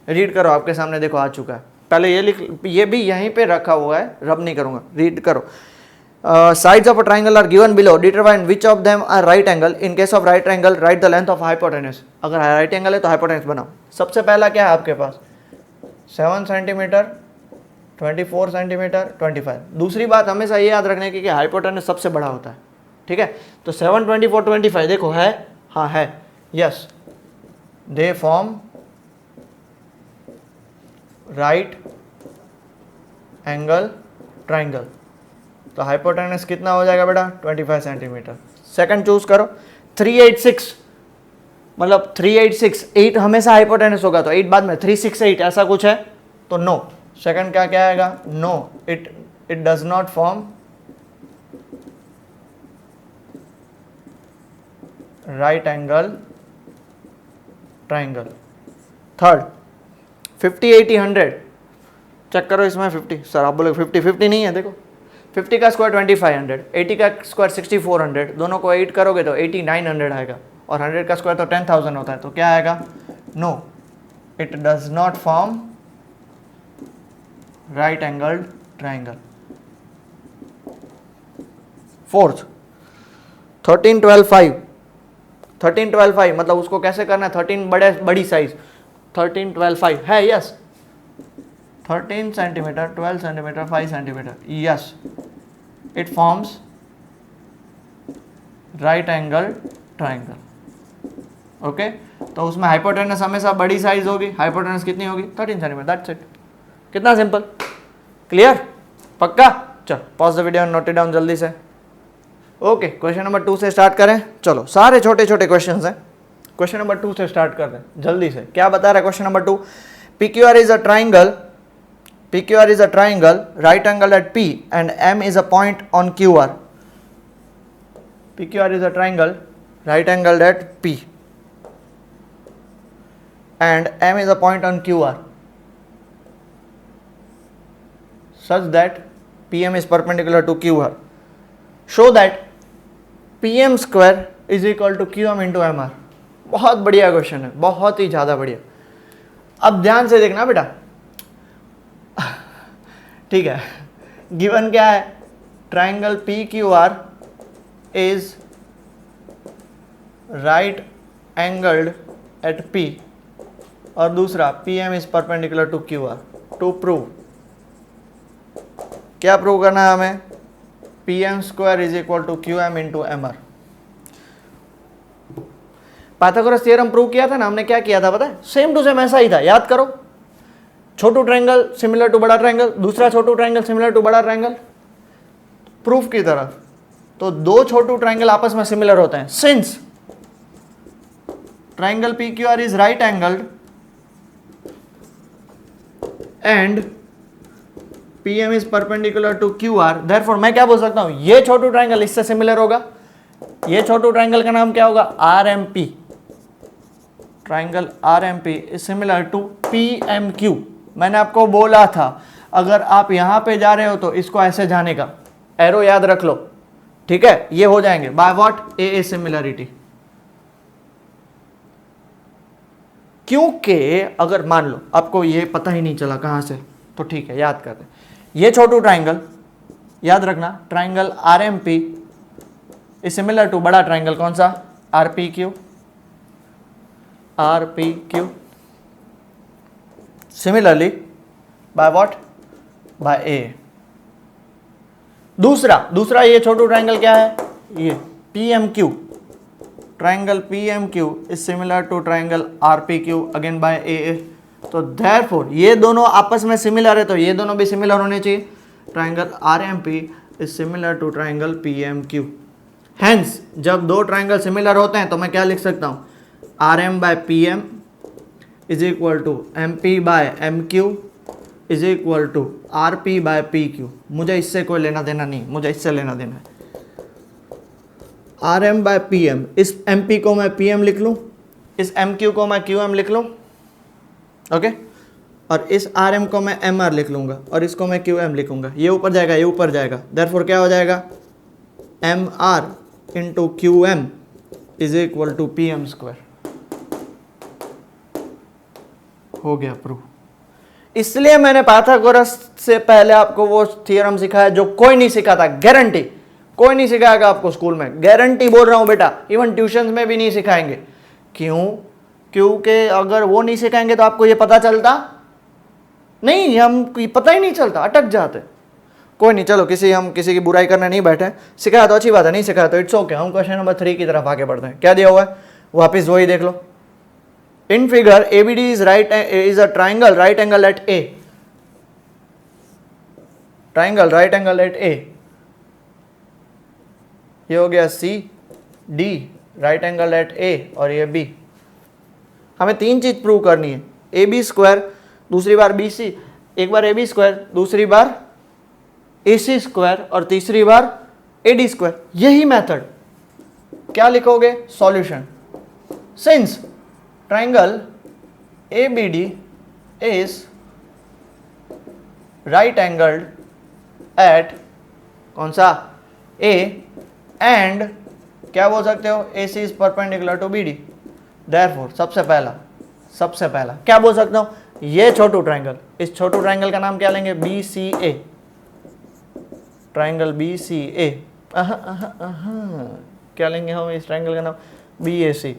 Speaker 1: रीड करो, आपके सामने देखो आ चुका है। पहले ये लिख, ये भी यहीं पे रखा हुआ है, रब नहीं करूंगा, रीड करो। Sides of a triangle are given below, determine which of them are right angle, in case of right angle write the length of hypotenuse. अगर राइट एंगल है तो हाइपोटेनस बनाओ। सबसे पहला क्या है आपके पास 7 सेंटीमीटर, 24 सेंटीमीटर, 25। दूसरी बात हमेशा ये याद रखने की कि हाइपोटेनस सबसे बड़ा होता है। ठीक है, तो 7, 24, 25 देखो है, हाँ है, yes, they form right angle triangle. तो हाइपोटेनस कितना हो जाएगा बेटा 25 सेंटीमीटर। सेकंड चूज करो 386, मतलब 386, 8 हमेशा हाइपोटेनस होगा तो 8 बाद में 368 ऐसा कुछ है तो नो। सेकंड क्या आएगा, no, it does not form right angle triangle. Third 50, 80, 100 check करो इसमें 50, सर आप बोले 50, 50 नहीं है, देखो 50 का स्क्वायर 2500, 80 का स्क्वायर 6400, दोनों को 8 करोगे तो 8900 आएगा, और 100 का स्क्वायर तो 10,000 होता है, तो क्या आएगा, no, it does not form right angled triangle. Fourth 13, 12, 5, 13, 12, 5 मतलब उसको कैसे करना है, 13 बड़ी साइज, 13, 12, 5 है, yes, 13 centimetre, 12 centimetre, 5 centimetre, yes, it forms right angle triangle. Okay, तो उसमें हाइपोटेनस हमेशा बड़ी साइज होगी, हाइपोटेनस कितनी होगी 13 सेंटीमीटर, दैट्स इट। कितना सिंपल, क्लियर, पक्का। चल pause the video and note it down जल्दी से। ओके, क्वेश्चन नंबर 2 से स्टार्ट करें। चलो सारे छोटे छोटे क्वेश्चंस हैं, क्वेश्चन नंबर 2 से स्टार्ट कर दें जल्दी से। क्या बता रहा है question number 2, PQR is a triangle, PQR is a triangle, right angle at P and M is a point on QR. PQR is a triangle, right angled at P and M is a point on QR such that PM is perpendicular to QR. Show that PM square is equal to QM into MR. बहुत बढ़िया question है, बहुत ही ज़्यादा बढ़िया। अब ध्यान से देखना बेटा, ठीक है, गिवन क्या है, triangle PQR is right angled at P और दूसरा PM is perpendicular to QR. To prove, क्या प्रूव करना है हमें, PM square is equal to QM into MR। Pythagoras theorem prove किया था ना हमने, क्या किया था पता है, सेम टू सेम ऐसा ही था, याद करो। छोटू ट्रायंगल सिमिलर टू बड़ा ट्रायंगल, दूसरा छोटू ट्रायंगल सिमिलर टू बड़ा ट्रायंगल, प्रूफ की तरफ। तो दो छोटू ट्रायंगल आपस में सिमिलर होते हैं, since triangle PQR is right angled and P M is perpendicular to Q R, therefore मैं क्या बोल सकता हूं, ये छोटू ट्राइंगल इससे सिमिलर होगा, ये छोटू ट्राइंगल का नाम क्या होगा, R M P, triangle R M P is similar to P M Q. मैंने आपको बोला था अगर आप यहां पे जा रहे हो तो इसको ऐसे जाने का, एरो याद रख लो, ठीक है, ये हो जाएंगे बाय व्हाट, ए सिमिलरिटी। क्योंकि अगर मान लो आपको ये पता ही नहीं चला कहां से, तो ठीक है याद करते, ये छोटू ट्राइंगल याद रखना, triangle R M P is similar to बड़ा ट्राइंगल कौन सा, R P Q, R P Q, similarly by what, by A. दूसरा ये छोटू ट्राइंगल क्या है, ये P M Q, triangle P M Q is similar to triangle R P Q again by A. तो देयरफॉर ये दोनों आपस में सिमिलर है तो ये दोनों भी सिमिलर होने चाहिए, triangle R M P is similar to triangle P M Q. Hence जब दो ट्राइंगल सिमिलर होते हैं तो मैं क्या लिख सकता हूँ, R M by P M is equal to M P by M Q is equal to R P by P Q. मुझे इससे कोई लेना देना नहीं, मुझे इससे लेना देना है। R M by P M, इस एम पी को मैं पी एम लिख लूँ, इस एम क्यू को मैं क्यू एम लिख लूँ, ओके, और इस आर एम को मैं एम आर लिख लूँगा और इसको मैं क्यू एम लिखूँगा, ये ऊपर जाएगा ये ऊपर जाएगा, देयरफॉर क्या हो जाएगा, M R into Q M is equal to P M square. हो गया प्रूफ। इसलिए मैंने पाइथागोरस से पहले आपको वो थ्योरम सिखाया जो कोई नहीं सिखाता, गारंटी कोई नहीं सिखाएगा आपको स्कूल में, गारंटी बोल रहा हूं बेटा, इवन ट्यूशन में भी नहीं सिखाएंगे। क्यों? क्योंकि अगर वो नहीं सिखाएंगे तो आपको ये पता चलता नहीं, हम पता ही नहीं चलता, अटक जाते। कोई नहीं, चलो हम किसी की बुराई करने नहीं बैठे, सिखाया तो अच्छी बात है, नहीं सिखाया तो इट्स ओके। हम क्वेश्चन नंबर 3 की तरफ आगे बढ़ते हैं। क्या दिया हुआ है वापिस वही देख लो। In figure ABD is a triangle right angle at A, triangle right angle at A, ये हो गया CD right angle at A और ये B। हमें 3 चीज प्रूव करनी है, AB स्क्वायर, दूसरी बार BC, एक बार AB स्क्वायर, दूसरी बार AC स्क्वायर और तीसरी बार AD स्क्वायर। यही मेथड, क्या लिखोगे, solution. Since triangle ABD is right angled at कौन सा, A, and क्या बोल सकते हो, AC is perpendicular to BD, therefore सबसे पहला क्या बोल सकता हूँ, ये छोटू ट्राइंगल, इस छोटू ट्राइंगल का नाम क्या लेंगे, BCA, ट्राइंगल BCA। क्या लेंगे हम इस ट्राइंगल का नाम, BAC,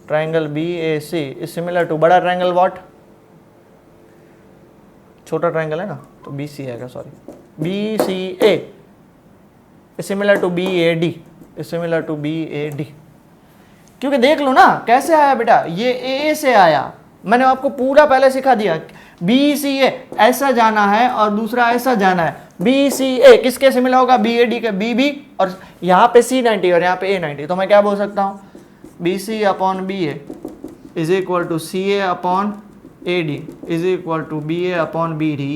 Speaker 1: triangle BAC is similar to बड़ा ट्राइंगल व्हाट, छोटा ट्राइंगल है ना तो BC आएगा, sorry, BCA is similar to BAD, is similar to BAD। क्योंकि देख लो ना कैसे आया बेटा, ये AA से आया, मैंने आपको पूरा पहले सिखा दिया। BCA ऐसा जाना है और दूसरा ऐसा जाना है। BCA किसके सिमिलर होगा, BAD के, BB, और यहाँ पे C90 और यहाँ पे A90। तो मैं क्या बोल सकता हूँ, BC upon BA is equal to CA upon AD is equal to BA upon BD।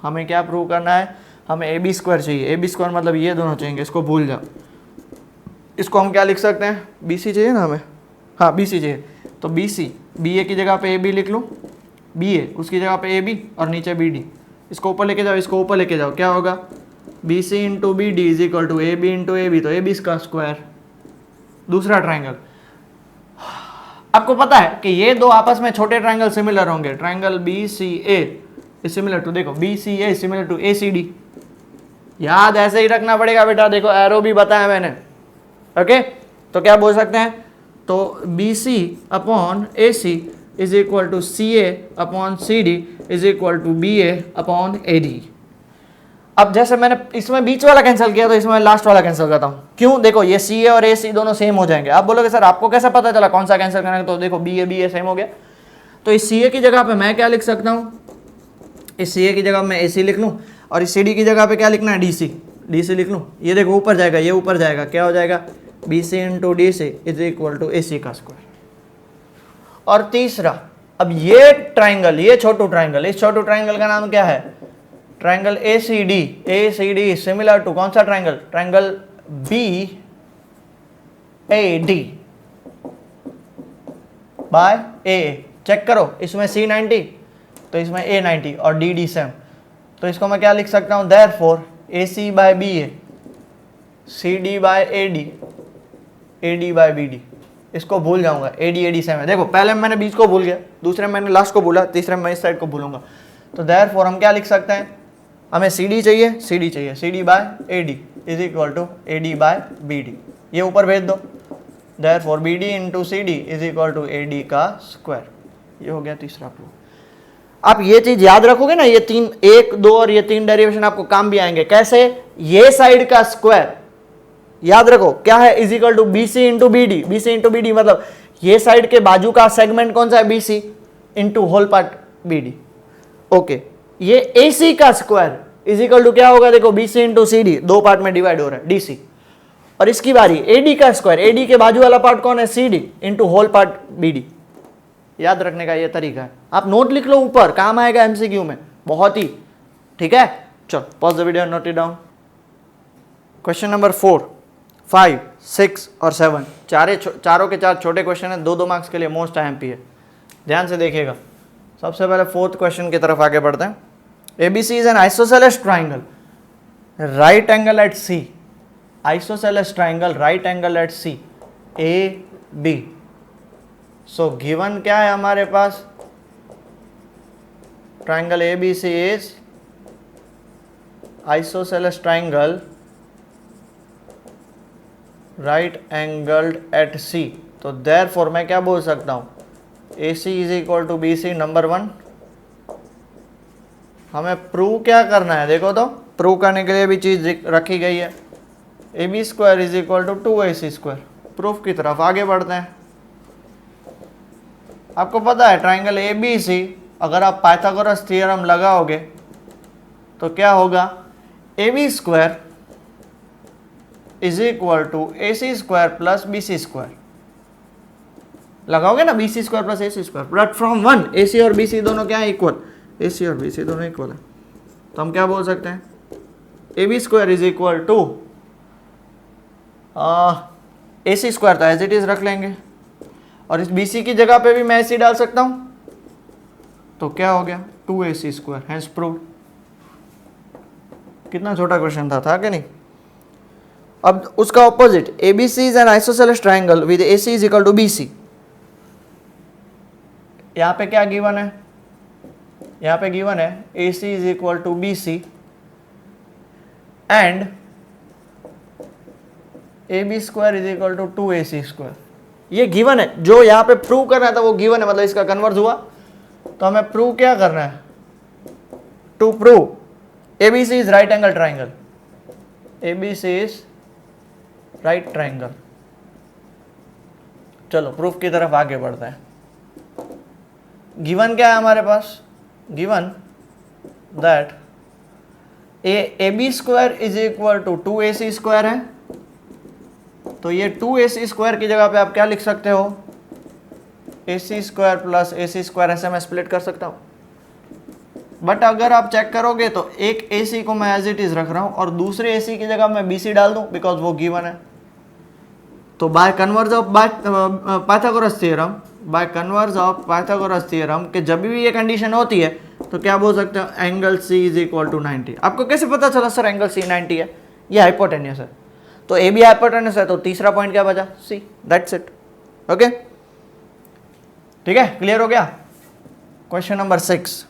Speaker 1: हमें क्या प्रूव करना है, हमें AB स्क्वायर चाहिए। AB स्क्वायर मतलब ये दोनों चाहिए, इसको भूल जाओ। इसको हम क्या लिख सकते हैं, BC चाहिए ना हमें, हाँ BC चाहिए, तो BC, BA की जगह पे AB लिख लूँ, BA उसकी जगह पे AB और नीचे BD। इसको ऊपर लेके जाओ, इसको ऊपर लेके जाओ, क्या होगा, BC into BD is equal to AB into AB, तो AB का स्क्वायर। दूसरा ट्राइंगल, आपको पता है कि ये दो आपस में छोटे ट्राइंगल सिमिलर होंगे, triangle BCA is similar to, देखो BCA is similar to ACD। याद ऐसे ही रखना पड़ेगा बेटा, देखो एरो भी बताया मैंने, ओके। तो क्या बोल सकते हैं, तो BC upon AC is equal to CA upon CD is equal to BA upon AD। अब जैसे मैंने इसमें बीच वाला कैंसिल किया तो इसमें लास्ट वाला कैंसिल करता हूँ। क्यों, देखो ये CA और AC दोनों सेम हो जाएंगे। आप बोलोगे सर आपको कैसे पता चला कौन सा कैंसिल करना है, तो देखो BA सेम हो गया। तो इस CA की जगह पे मैं क्या लिख सकता हूँ, इस CA की जगह मैं AC लिख लूँ और इस CD की जगह पे क्या लिखना है, DC लिख लूँ। ये देखो ऊपर जाएगा, ये ऊपर जाएगा, क्या हो जाएगा, BC into DC is equal to AC का स्क्वायर। और तीसरा, अब ये ट्राइंगल, ये छोटू ट्राइंगल, इस छोटू ट्राइंगल का नाम क्या है, triangle ACD is similar to कौन सा triangle? Triangle BAD by AA। Check करो, इसमें C90 तो इसमें A90 और DD सेम, तो इसको मैं क्या लिख सकता हूं? Therefore AC by BA, CD by AD, AD by BD। इसको भूल जाऊंगा, AD सेम है। देखो पहले मैंने बीच को भूल गया, दूसरे में मैंने लास्ट को भूला, तीसरे में इस साइड को भूलूंगा। तो देयरफॉर हम क्या लिख सकते हैं? हमें CD चाहिए, CD by AD is equal to AD by BD। ये ऊपर भेज दो, therefore BD into CD is equal to AD का स्क्वायर। ये हो गया तीसरा प्रूफ। आप ये चीज याद रखोगे ना, ये तीन, 1, 2 और ये 3 डेरिवेशन आपको काम भी आएंगे। कैसे? ये साइड का स्क्वायर याद रखो क्या है? Is equal to BC into BD। BC into BD मतलब ये साइड के बाजू का सेगमेंट कौन सा है? BC into whole part BD। Okay, ये AC का स्क्वायर इज इक्वल टू क्या होगा? देखो BC इंटू CD, 2 पार्ट में डिवाइड हो रहा है DC। और इसकी बारी AD का स्क्वायर, AD के बाजू वाला पार्ट कौन है? CD into whole part BD। याद रखने का ये तरीका है। आप नोट लिख लो, ऊपर काम आएगा MCQ में बहुत ही। ठीक है, चलो pause the video, note it down. Question number 4, 5, 6 और 7 चारों के चार छोटे क्वेश्चन है, 2-2 मार्क्स के लिए, मोस्ट IMP है। ध्यान से देखिएगा। सबसे पहले 4th क्वेश्चन की तरफ आगे बढ़ते हैं। ABC is an isosceles triangle right angle at C। Isosceles triangle right angle at C AB। So given क्या है हमारे पास? Triangle ABC is isosceles triangle right angled at C। तो देयरफॉर मैं क्या बोल सकता हूं? AC is equal to BC। Number 1 हमें प्रूव क्या करना है? देखो तो प्रूव करने के लिए भी चीज रखी गई है। AB square is equal to 2AC square. Proof की तरफ आगे बढ़ते हैं। आपको पता है ट्राइंगल ABC, अगर आप पाइथागोरस थ्योरम लगाओगे तो क्या होगा? AB square is equal to AC square plus BC square. लगाओगे ना BC square plus AC square, but from 1 AC और BC दोनों क्या है? इक्वल। AC और BC दोनों इक्वल है, तो हम क्या बोल सकते हैं? AB square is equal to AC square, तो एज इट इज रख लेंगे, और इस BC की जगह पे भी मैं AC डाल सकता हूं, तो क्या हो गया? 2AC square. Hence proved. कितना छोटा क्वेश्चन था कि नहीं? अब उसका opposite, ABC is an isosceles triangle with AC is equal to BC। यहां पे क्या गिवन है? यहां पे गिवन है AC is equal to BC and AB square is equal to 2AC square. ये गिवन है, जो यहां पे प्रूव करना था वो गिवन है, मतलब इसका कन्वर्स हुआ। तो हमें प्रूव क्या करना है? To prove ABC is right angle triangle. ABC is right triangle. चलो प्रूफ की तरफ आगे बढ़ते हैं। गिवन क्या है हमारे पास? Given that AB square is equal to 2AC square है, तो ये 2AC स्क्वायर की जगह पे आप क्या लिख सकते हो? AC square plus AC square. ऐसे मैं स्प्लिट कर सकता हूं, बट अगर आप चेक करोगे तो एक AC को मैं एज इट इज रख रहा हूं और दूसरे AC की जगह मैं BC डाल दूं, बिकॉज वो गिवन है। तो by converse of Pythagoras theorem कि जब भी ये कंडीशन होती है तो क्या बोल सकते हो? Angle C is equal to 90। आपको कैसे पता चला सर एंगल C 90 है? ये हाइपोटेन्यूस है, तो AB हाइपोटेन्यूस है, तो तीसरा पॉइंट क्या बचा? C। That's it. ओके, ठीक है, क्लियर हो गया। Question number 6,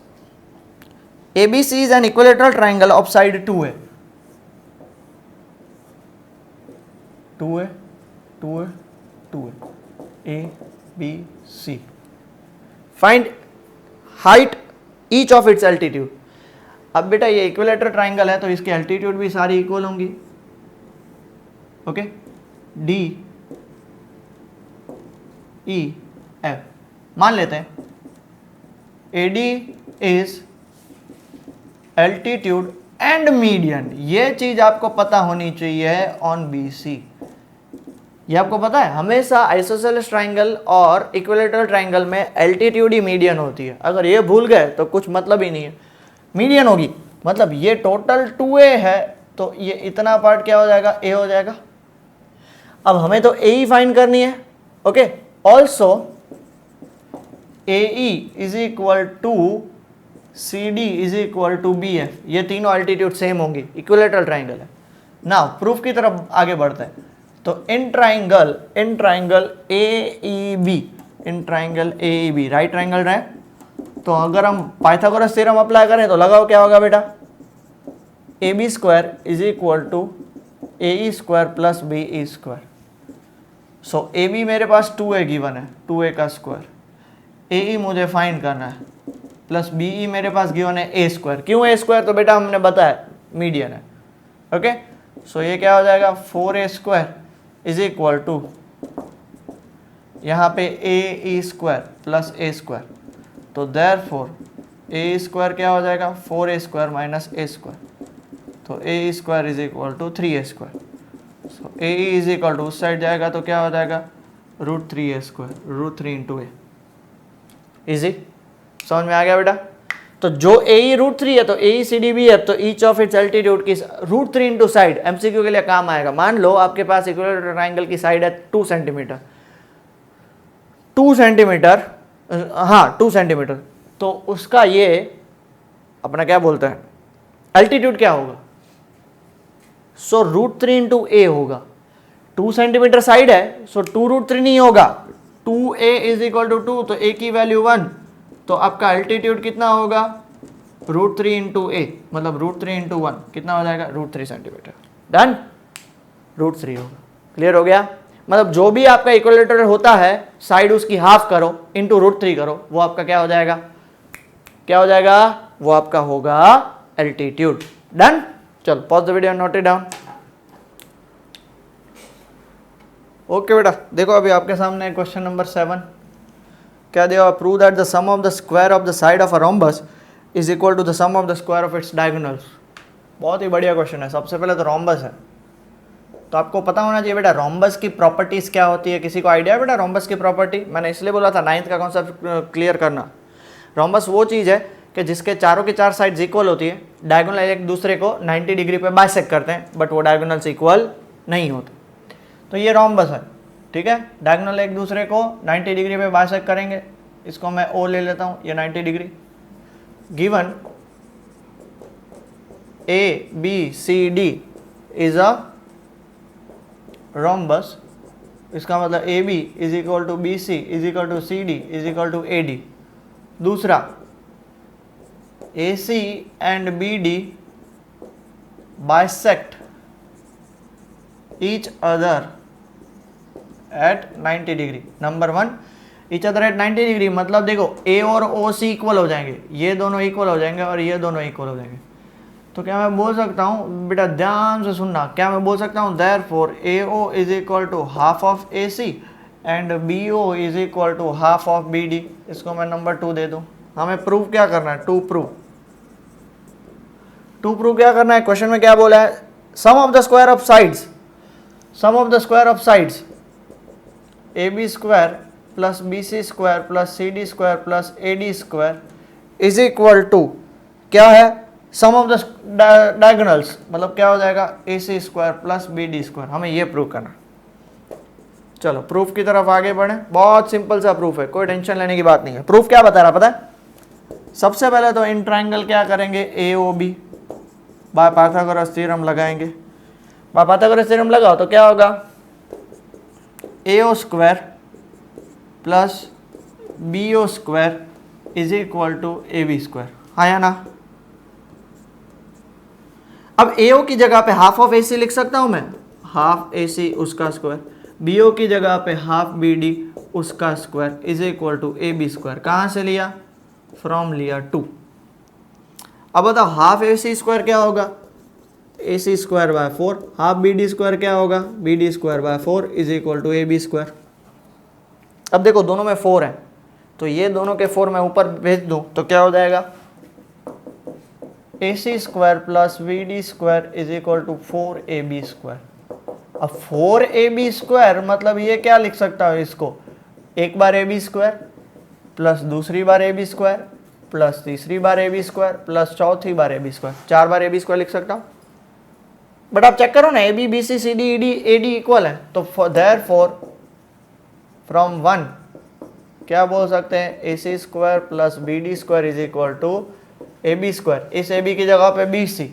Speaker 1: ABC is an equilateral triangle of side 2A। 2A, 2A, 2A, A, B, C। Find height each of its altitude. अब बेटा ये इक्विलेटरल ट्राइंगल है तो इसकी एल्टीट्यूड भी सारी इक्वल होंगी। Okay, D, E, F। मान लेते हैं AD is altitude and median. ये चीज आपको पता होनी चाहिए ऑन BC। ये आपको पता है हमेशा आइसोसेलेस ट्राइंगल और इक्विलेटरल ट्राइंगल में एल्टीट्यूड ही मीडियन होती है। अगर ये भूल गए तो कुछ मतलब ही नहीं है। मीडियन होगी मतलब ये टोटल 2a है, तो ये इतना पार्ट क्या हो जाएगा, a हो जाएगा। अब हमें तो ए फाइंड करनी है, okay. Also AE is equal to CD is equal to BF, ये तीनों अल्टीट्यूड सेम होंगी, इक्विलेटरल ट्राइंगल है। नाउ प्रूफ की तरफ आगे बढ़ते हैं। तो in triangle AEB right triangle रहे, तो अगर हम पाइथागोरस थ्योरम अप्लाई करें तो लगाओ क्या होगा बेटा, AB square is equal to AE square plus BE square. So AB मेरे पास 2a गिवन है, 2a का स्क्वायर, AE मुझे फाइंड करना है, प्लस BE मेरे पास गिवन है a स्क्वायर। क्यों a स्क्वायर, तो बेटा हमने बताया मीडियन है, ओके। सो ये क्या हो जाएगा, 4a square is equal to यहाँ पे AE square plus a square, तो देयरफॉर AE स्क्वायर क्या हो जाएगा, 4a square minus a square, तो AE square is equal to 3a square. So AE is equal to उस साइड जाएगा तो क्या हो जाएगा, √3a square, √3 into a। Easy, समझ में आ गया बेटा। तो जो AE √3 है तो AE CD भी है, तो ईच ऑफ इट्स एल्टीट्यूड की √3 इंटू साइड MCQ के लिए काम आएगा। मान लो आपके पास इक्विलेटरल ट्राइंगल की साइड है 2 सेंटीमीटर, 2 सेंटीमीटर, हाँ 2 सेंटीमीटर, तो उसका ये अपना क्या बोलते हैं एल्टीट्यूड क्या होगा, सो √3 इंटू a होगा। 2 सेंटीमीटर साइड है, सो 2√3 नहीं होगा, 2a इज इक्वल टू 2, तो a की वैल्यू 1, तो आपका अल्टीट्यूड कितना होगा, √3 इंटू a, मतलब √3 इंटू 1 कितना हो जाएगा, √3 सेंटीमीटर। डन, √3 होगा। क्लियर हो गया। मतलब जो भी आपका इक्विलेटरल होता है साइड उसकी हाफ करो इंटू √3 करो, वो आपका क्या हो जाएगा, क्या हो जाएगा, वो आपका होगा एल्टीट्यूड। डन, चलो pause the video, note it down. Okay बेटा, देखो अभी आपके सामने क्वेश्चन नंबर 7 क्या दिया, prove that the sum of the square of the side of a rhombus is equal to the sum of the square of its diagonals. बहुत ही बढ़िया क्वेश्चन है। सबसे पहले तो रोम्बस है, तो आपको पता होना चाहिए बेटा रोम्बस की प्रॉपर्टीज क्या होती है। किसी को आइडिया है बेटा रोम्बस की प्रॉपर्टी? मैंने इसलिए बोला था 9th का कॉन्सेप्ट क्लियर करना। रोम्बस वो चीज़ है कि जिसके चारों की 4 साइड्स इक्वल होती है, डायगोनल एक दूसरे को 90 डिग्री पे बाइसेक्ट करते हैं, बट वो डायगोनल्स इक्वल नहीं होते, तो ये रोम्बस है। ठीक है, डायगोनल एक दूसरे को 90 डिग्री पे बाइसेक्ट करेंगे। इसको मैं ओ ले लेता हूँ, ये 90 degree. Given ABCD is a rhombus, इसका मतलब AB is equal to BC is equal to CD is equal to AD। दूसरा AC and BD bisect each other at 90 degree. Number 1, each other at 90 degree मतलब देखो A और OC equal हो जाएंगे, ये दोनों इक्वल हो जाएंगे और ये दोनों इक्वल हो जाएंगे। तो क्या मैं बोल सकता हूँ बेटा, ध्यान से सुनना, क्या मैं बोल सकता हूँ therefore AO is equal to half of AC and BO is equal to half of BD। इसको मैं नंबर 2 दे दूँ। हमें प्रूव क्या करना है, टू प्रूव क्या करना है। क्वेश्चन में क्या बोला है, sum of the square of sides, sum of the square of sides AB square plus BC square plus CD square plus AD square is equal to क्या है, सम ऑफ द डायगोनल्स, मतलब क्या हो जाएगा AC square plus BD square. हमें ये prove करना। चलो प्रूफ की तरफ आगे बढ़े। बहुत सिंपल सा प्रूफ है, कोई टेंशन लेने की बात नहीं है। प्रूफ क्या बता रहा पता है, सबसे पहले तो इन ट्राइंगल क्या करेंगे, AOB बाय पाइथागोरस थ्योरम लगाएंगे। बाय पाइथागोरस थ्योरम लगाओ तो क्या होगा, AO square plus BO square is equal to AB square. आया ना। अब AO की जगह पे हाफ ऑफ AC लिख सकता हूं मैं, हाफ AC उसका स्क्वायर, BO की जगह पे हाफ BD उसका square is equal to AB square. कहां से लिया, फ्रॉम लिया 2। अब बताओ हाफ AC स्क्वायर क्या होगा, AC square by 4, half BD square क्या होगा, BD square by 4 is equal to AB square. अब देखो दोनों में 4 है, तो ये दोनों के 4 मैं ऊपर भेज दूं तो क्या हो जाएगा, AC square plus BD square is equal to 4AB square. अब 4AB स्क्वायर मतलब ये क्या लिख सकता हूँ इसको, एक बार AB स्क्वायर प्लस दूसरी बार AB स्क्वायर प्लस तीसरी बार ए बी स्क्वायर प्लस चौथी बार ए बी स्क्वायर, 4 बार ए बी स्क्वायर लिख सकता हूँ। बट आप चेक करो ना, A B B C C D E D A D equal है, तो देयरफॉर फ्रॉम 1 क्या बोल सकते हैं, A C square plus B D square is equal to A B square. इस ए बी की जगह पे बी सी,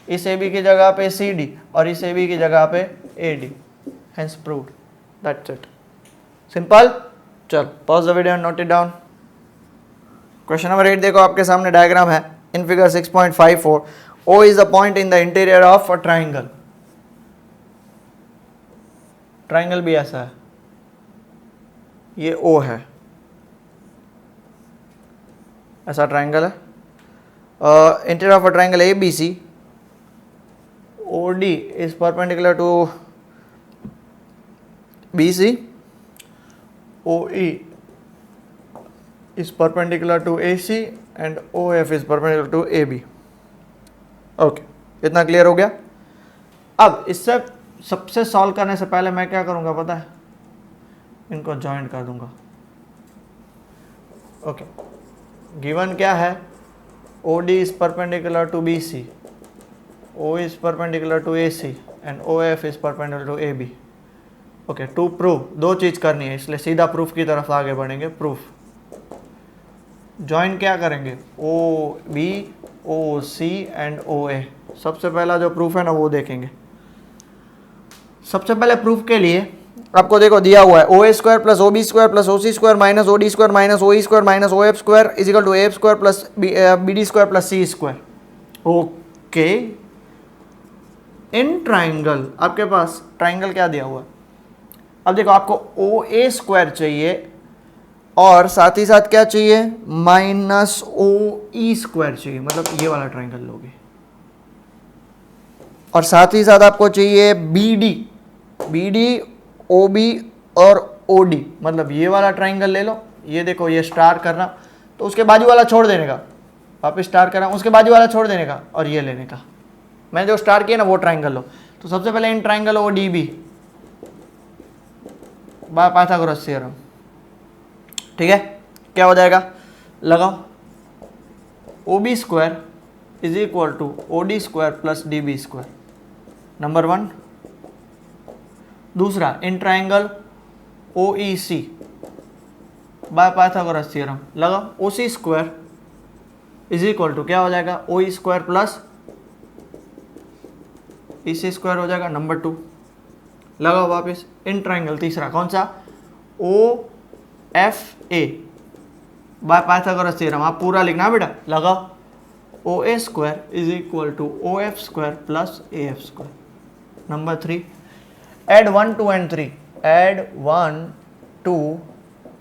Speaker 1: इस ए बी की जगह पे सी डी और इस ए बी की जगह पे A D, hence proved, that's it, simple. चल pause the video and note it down. Question number 8 देखो, आपके सामने डायग्राम है in figure 6.54। O is a point in the interior of a triangle। Triangle भी ऐसा है, ये O है, ऐसा ट्राइंगल है। Interior of a triangle ABC, OD is perpendicular to BC, OE is perpendicular to AC and OF is perpendicular to AB। Okay, इतना clear हो गया। अब इससे सबसे सॉल्व करने से पहले मैं क्या करूंगा पता है, इनको जॉइंट कर दूंगा। ओके, गिवन क्या है, OD is perpendicular to BC, O is perpendicular to AC and OF is perpendicular to AB। Okay, to prove, दो चीज करनी है, इसलिए सीधा प्रूफ की तरफ आगे बढ़ेंगे। प्रूफ जॉइन क्या करेंगे, OB OC एंड OA। सबसे पहला जो प्रूफ है ना वो देखेंगे। सबसे पहले प्रूफ के लिए आपको देखो दिया हुआ है OA square plus OB square plus OC square minus OD square minus OE square minus OF square is equal to AF square plus BD square plus C square. Okay, in triangle आपके पास triangle क्या दिया हुआ है, अब देखो आपको OA square चाहिए और साथ ही साथ क्या चाहिए, माइनस OE स्क्वायर चाहिए, मतलब ये वाला ट्राइंगल लोगे। और साथ ही साथ आपको चाहिए BD OB और OD, मतलब ये वाला ट्राइंगल ले लो। ये देखो, ये स्टार करना तो उसके बाजू वाला छोड़ देने का, वापस स्टार करना उसके बाजू वाला छोड़ देने का और ये लेने का। मैंने जो स्टार किया ना वो ट्राइंगल लो। तो सबसे पहले in triangle ODB by Pythagoras theorem, ठीक है, क्या हो जाएगा, लगाओ, OB square is equal to OD square plus DB square, number 1। दूसरा, in triangle OEC by Pythagoras theorem लगाओ, OC square is equal to क्या हो जाएगा, OE square plus EC square हो जाएगा, नंबर 2। लगाओ वापस, इन ट्राइंगल तीसरा कौन सा, OFA बाय पाइथागोरस थ्योरम, आप पूरा लिखना बेटा, लगाओ, OA square is equal to OF square plus AF square, number 3। Add 1 2 and 3, add 1 2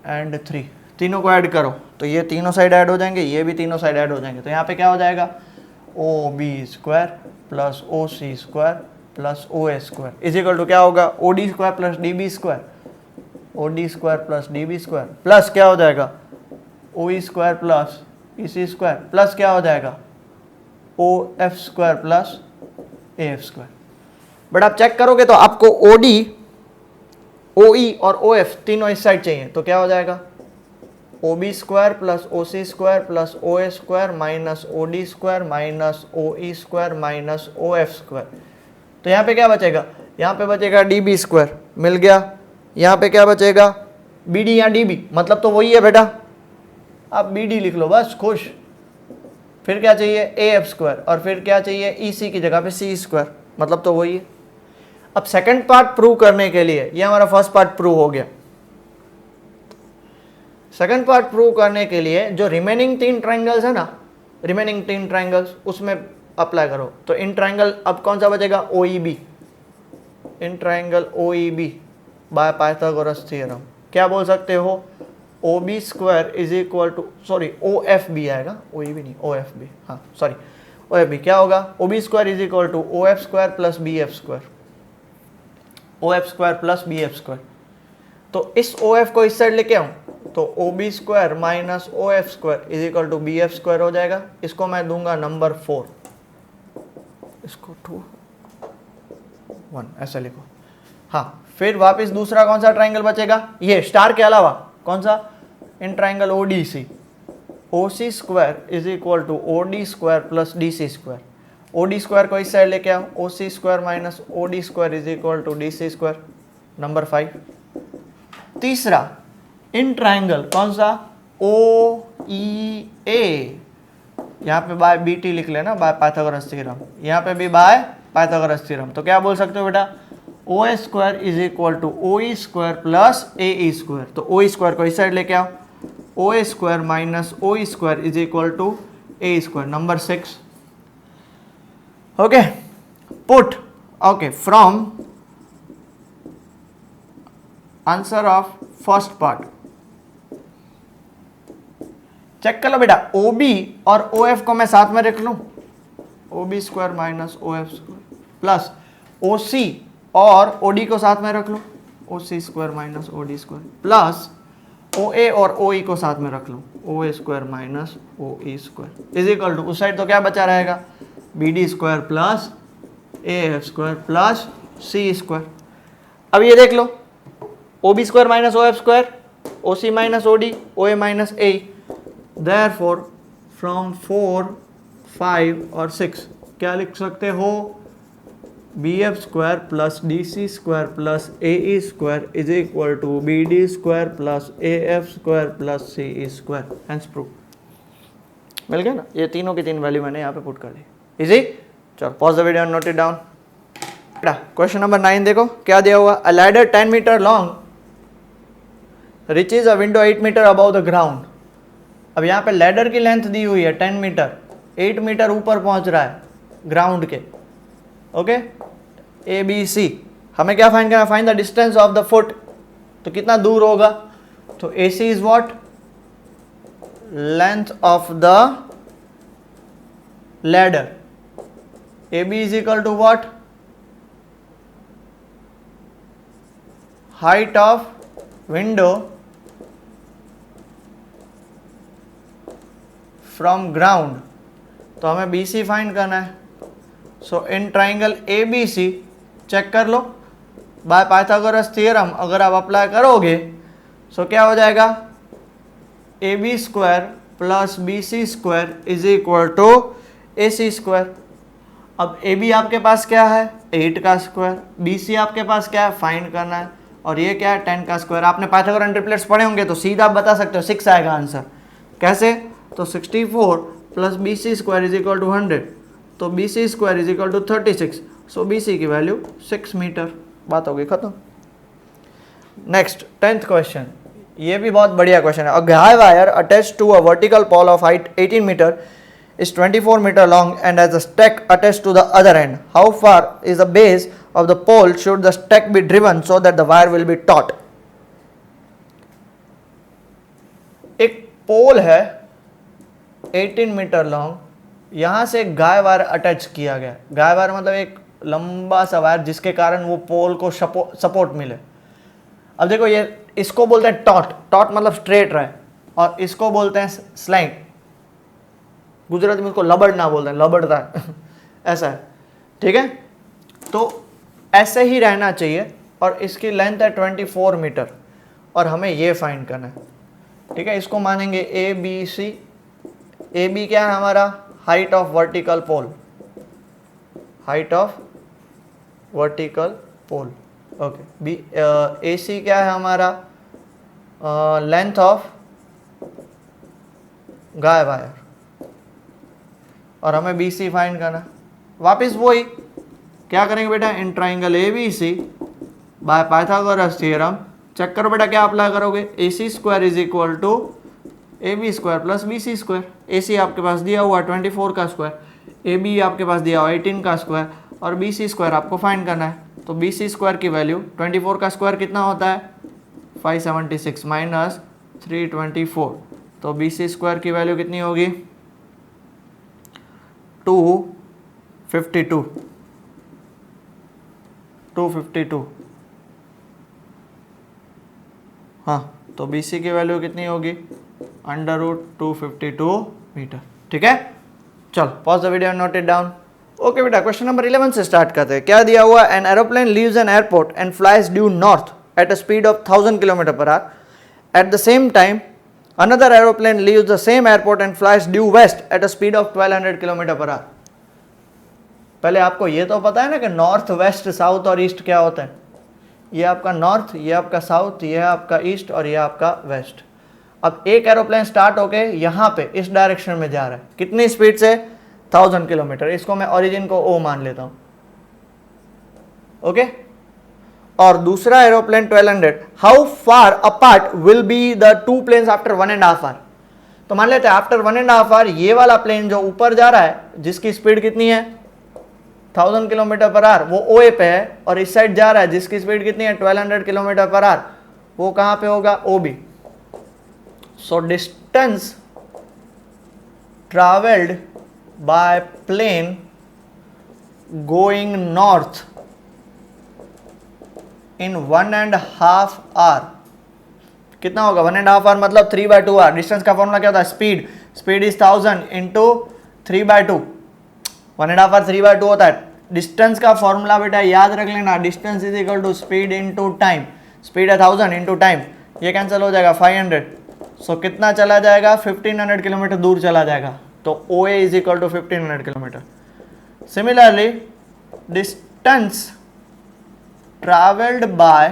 Speaker 1: and 3, तीनों को ऐड करो तो ये तीनों साइड ऐड हो जाएंगे, ये भी तीनों साइड ऐड हो जाएंगे। तो यहाँ पे क्या हो जाएगा, OB square plus OC square plus OA square is equal to क्या होगा, OD square plus DB square, OD square plus DB square plus क्या हो जाएगा, OE square plus EC square plus क्या हो जाएगा, OF square plus AF square. But आप check करोगे तो आपको OD OE और OF तीनों इस साइड चाहिए, तो क्या हो जाएगा, OB square plus OC square plus OA square minus OD square minus OE square minus OF square. तो यहाँ पे क्या बचेगा, यहाँ पे बचेगा DB स्क्वायर, मिल गया। यहाँ पे क्या बचेगा, BD या DB, मतलब तो वही है बेटा, आप BD लिख लो बस, खुश। फिर क्या चाहिए, AF स्क्वायर, और फिर क्या चाहिए, EC की जगह पे C स्क्वायर, मतलब तो वही है। अब सेकंड पार्ट प्रूव करने के लिए, ये हमारा फर्स्ट पार्ट प्रूव हो गया। सेकंड पार्ट प्रूव करने के लिए जो रिमेनिंग 3 ट्राइंगल्स है ना, रिमेनिंग 3 ट्राइंगल्स उसमें अप्लाई करो। तो इन ट्राइंगल अब कौन सा बचेगा, OEB, in triangle OEB by Pythagoras theorem क्या बोल सकते हो, OB square is equal to, sorry OFB आएगा, OEB नहीं OFB, हाँ सॉरी OFB, क्या होगा, OB square is equal to OF square plus BF square, OF square plus BF square. तो इस OF को इस साइड लेके आऊं तो OB square minus OF square is equal to BF square हो जाएगा। इसको मैं दूंगा नंबर 4, इसको 2 1 ऐसा लिखो। हाँ, फिर वापस दूसरा कौन सा ट्राइंगल बचेगा, ये स्टार के अलावा कौन सा, in triangle ODC O C square is equal to O D square plus D C square. O D square को इस साइड लेके आओ, O C square minus O D square is equal to D C square. Number 5। तीसरा, in triangle कौन सा, ओ ई ए, यहाँ पे bye B T लिख लेना, बाय पाइथागोरस थ्योरम, यहाँ पे भी बाय पाइथागोरस थ्योरम। तो क्या बोल सकते हो बेटा, O A square is equal to O E square plus A E square. तो ओ ई स्क्वायर को इस साइड लेके आओ, O A square minus O E square is equal to A square. Number 6। Okay, put, okay, from answer of first part check कर लो बेटा, O B और O F को मैं साथ में रख लूं, O B square minus O F square plus O C और ओ डी को साथ में रख लो, O C square minus O D square plus O A और ओ ई को साथ में रख लो, O A square minus O E square is equal to, उस साइड तो क्या बचा रहेगा, B D square plus A F square plus C square. अब ये देख लो, ओ B square minus O F square, O C minus O D, O A minus A. Therefore, from 4, 5 और 6 क्या लिख सकते हो, B F square plus D C square plus A E square is equal to B D square plus A F square plus C E square. Hence prove. मिल गया ना, ये तीनों की तीन वैल्यू मैंने यहाँ पे पुट कर दी। इजी। चलो pause the video and note it down. Question number 9 देखो क्या दिया हुआ, a ladder 10 metre long reaches a window 8 metre above the ground। अब यहाँ पे लैडर की लेंथ दी हुई है 10 मीटर, 8 मीटर ऊपर पहुंच रहा है ग्राउंड के। ओके, ए बी सी, हमें क्या फाइंड करना, find the distance of the foot, तो कितना दूर होगा, तो A C is what, length of the ladder, A B is equal to what, height of window from ground. तो हमें बी सी फाइंड करना है। So in triangle A B C check कर लो, बाय पाइथागोरस थ्योरम अगर आप apply करोगे सो क्या हो जाएगा, A B square plus B C square is equal to A C square. अब ए बी आपके पास क्या है, 8 का स्क्वायर, बी सी आपके पास क्या है, फाइंड करना है, और ये क्या है, 10 का स्क्वायर। आपने पाइथागोरस ट्रिपलेट्स पढ़े होंगे तो सीधा आप बता सकते हो 6 आएगा आंसर। कैसे, तो 64 प्लस B C square is equal to 100, तो B C square is equal to 36। So B C की वैल्यू 6 मीटर। बात हो गई खत्म। नेक्स्ट 10th क्वेश्चन, ये भी बहुत बढ़िया क्वेश्चन है। A guy wire attached to a vertical pole of height 18 metre is 24 meter long and has a stack attached to the other end. How far is the base of the pole should the stack be driven so that the wire will be taut? एक पोल है 18 metre long, यहाँ से गाय wire attach किया गया। गाय wire मतलब एक लंबा सा वायर जिसके कारण वो पोल को सपोर्ट मिले। अब देखो ये इसको बोलते हैं टॉट, टॉट मतलब स्ट्रेट रहे, और इसको बोलते हैं स्लाइड। गुजराती में इसको लबड़ ना बोलते हैं, लबड़ता है ऐसा है, ठीक है। तो ऐसे ही रहना चाहिए, और इसकी लेंथ है 24 मीटर, और हमें ये फाइंड करना है, ठीक है। इसको मानेंगे ए बी सी। ए बी क्या है हमारा, height of vertical pole, height of vertical pole, okay. B A C क्या है हमारा, लेंथ ऑफ गाय वायर, और हमें बी सी फाइंड करना। वापस वही क्या करेंगे बेटा, in triangle A B C by Pythagoras theorem check करो बेटा, क्या अप्लाई करोगे, A C square is equal to A B square plus B C square. A C आपके पास दिया हुआ 24 का स्क्वायर, ए बी आपके पास दिया हुआ 18 का स्क्वायर, और बी सी स्क्वायर आपको फाइंड करना है। तो बी सी स्क्वायर की वैल्यू 24 का स्क्वायर कितना होता है, 576 माइनस 324, तो बी सी स्क्वायर की वैल्यू कितनी होगी, 252। हाँ, तो बी सी की वैल्यू कितनी होगी, √252 मीटर, ठीक है। चल pause the video and note it down. Okay बेटा, क्वेश्चन नंबर 11 से स्टार्ट करते हैं। क्या दिया हुआ, an aeroplane leaves an airport and flies due north at a speed of 1000 km/h। At the same time another aeroplane leaves the same airport and flies due west at a speed of 1200 kilometre per hour. पहले आपको ये तो पता है ना कि north, waste, south और east क्या होता है। ये आपका नॉर्थ, ये आपका साउथ, ये आपका ईस्ट और ये आपका वेस्ट। अब एक एरोप्लेन स्टार्ट होके यहाँ पे इस डायरेक्शन में जा रहा है, कितनी स्पीड से? 1000 किलोमीटर। इसको मैं ओरिजिन को ओ मान लेता हूँ, ओके। और दूसरा aeroplane 1200, how far apart will be the two planes after 1.5 hour. तो मान लेते हैं आफ्टर 1.5 आवर ये वाला प्लेन जो ऊपर जा रहा है, जिसकी स्पीड कितनी है 1000 किलोमीटर पर आवर, वो ओए पे है, और इस साइड जा रहा है जिसकी स्पीड कितनी है 1200 किलोमीटर पर आवर, वो कहां पे होगा? O B. So distance travelled by plane going north in 1.5 hour कितना होगा? 1.5 आवर मतलब 3/2 आवर। डिस्टेंस का फॉर्मूला क्या होता है? Speed is 1000 into 3/2। 1.5 आवर 3/2 होता है। डिस्टेंस का फॉर्मूला बेटा याद रख लेना, distance is equal to speed into time. Speed है 1000 इंटू टाइम, ये कैंसिल हो जाएगा 500। सो कितना चला जाएगा? 1500 किलोमीटर दूर चला जाएगा। तो O A is equal to 1500 kilometre. Similarly distance travelled by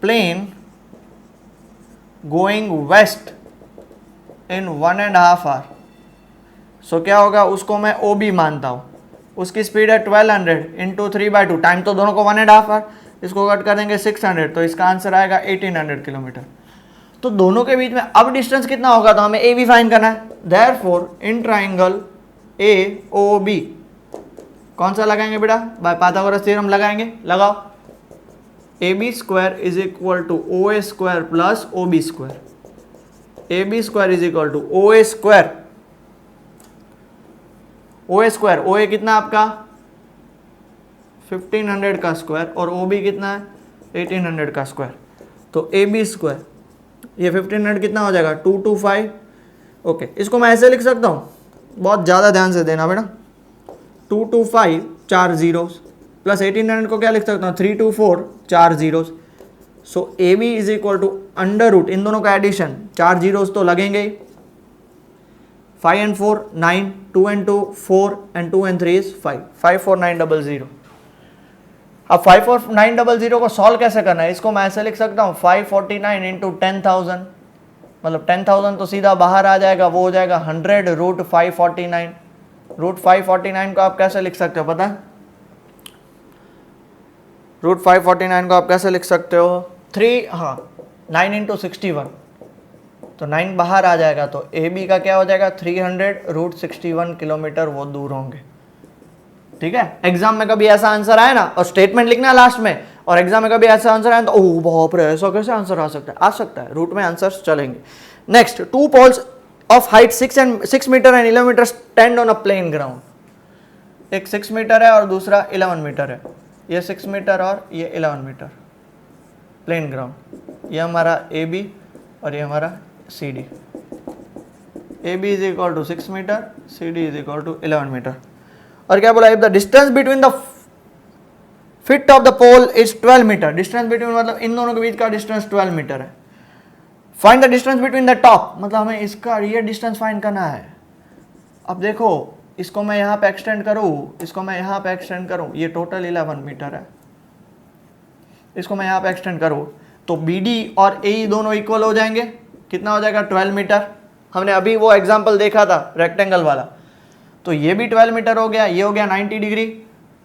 Speaker 1: plane going west in 1.5 hour, so क्या होगा? उसको मैं ओ बी मानता हूं। उसकी स्पीड है 1200 इंटू 3/2, टाइम तो दोनों को 1.5 आवर, इसको कट कर देंगे 600, तो इसका आंसर आएगा 1800 किलोमीटर। तो दोनों के बीच में अब डिस्टेंस कितना होगा? तो हमें ए बी फाइंड करना है। Therefore in triangle A O B कौन सा लगाएंगे बेटा? बाय पाइथागोरस थ्योरम लगाएंगे। लगाओ। A B square is equal to O A square plus O B square. A B square is equal to O A square, O A square, O A कितना आपका 1500 का square और O B कितना है 1800 का square. तो ए B square ये 1500 कितना हो जाएगा 225। ओके, इसको मैं ऐसे लिख सकता हूँ, बहुत ज़्यादा ध्यान से देना बेटा। 225 4 जीरोस प्लस 1800 को क्या लिख सकता हूँ 324 4 zeros. So A B is equal to under root, इन दोनों का एडिशन, 4 जीरोस तो लगेंगे ही। 5 and 4 9, 2 and 2 4 and 2 and 3 is 5, 54900। अब 54900 को सॉल्व कैसे करना है? इसको मैं ऐसे लिख सकता हूँ 549 इंटू 10,000, मतलब 10,000 तो सीधा बाहर आ जाएगा, वो हो जाएगा 100 रूट 549। रूट 549 को आप कैसे लिख सकते हो पता है? रूट 549 को आप कैसे लिख सकते हो? 9 इंटू 61, तो 9 बाहर आ जाएगा, तो ए बी का क्या हो जाएगा 300 रूट 61 किलोमीटर वो दूर होंगे। ठीक है, एग्जाम में कभी ऐसा आंसर आए ना, और स्टेटमेंट लिखना लास्ट में, और एग्जाम में कभी ऐसा आंसर आए तो ओह बाप रे ऐसा कैसे आंसर आ सकता है? आ सकता है, रूट में आंसर्स चलेंगे। Next, 2 poles of height 6 metre and 11 metre stand on a plane ground. एक 6 मीटर है और दूसरा 11 मीटर है। ये 6 मीटर और ये 11 मीटर प्लेन ग्राउंड। ये हमारा ए बी और ये हमारा C D. A B is equal to 6 metre, C D is equal to 11 metre. और क्या बोला? If the distance between the feet of the pole is 12 metre. Distance between मतलब इन दोनों के बीच का डिस्टेंस 12 मीटर है। Find the distance between the top, मतलब हमें इसका ये डिस्टेंस फाइंड करना है। अब देखो, इसको मैं यहाँ पे एक्सटेंड करूँ, इसको मैं यहाँ पे एक्सटेंड करूँ, ये टोटल 11 मीटर है। इसको मैं यहाँ पे एक्सटेंड करूँ तो बी डी और ए दोनों इक्वल हो जाएंगे। कितना हो जाएगा 12 मीटर। हमने अभी वो एग्जाम्पल देखा था रेक्टेंगल वाला, तो ये भी 12 मीटर हो गया, ये हो गया 90 डिग्री।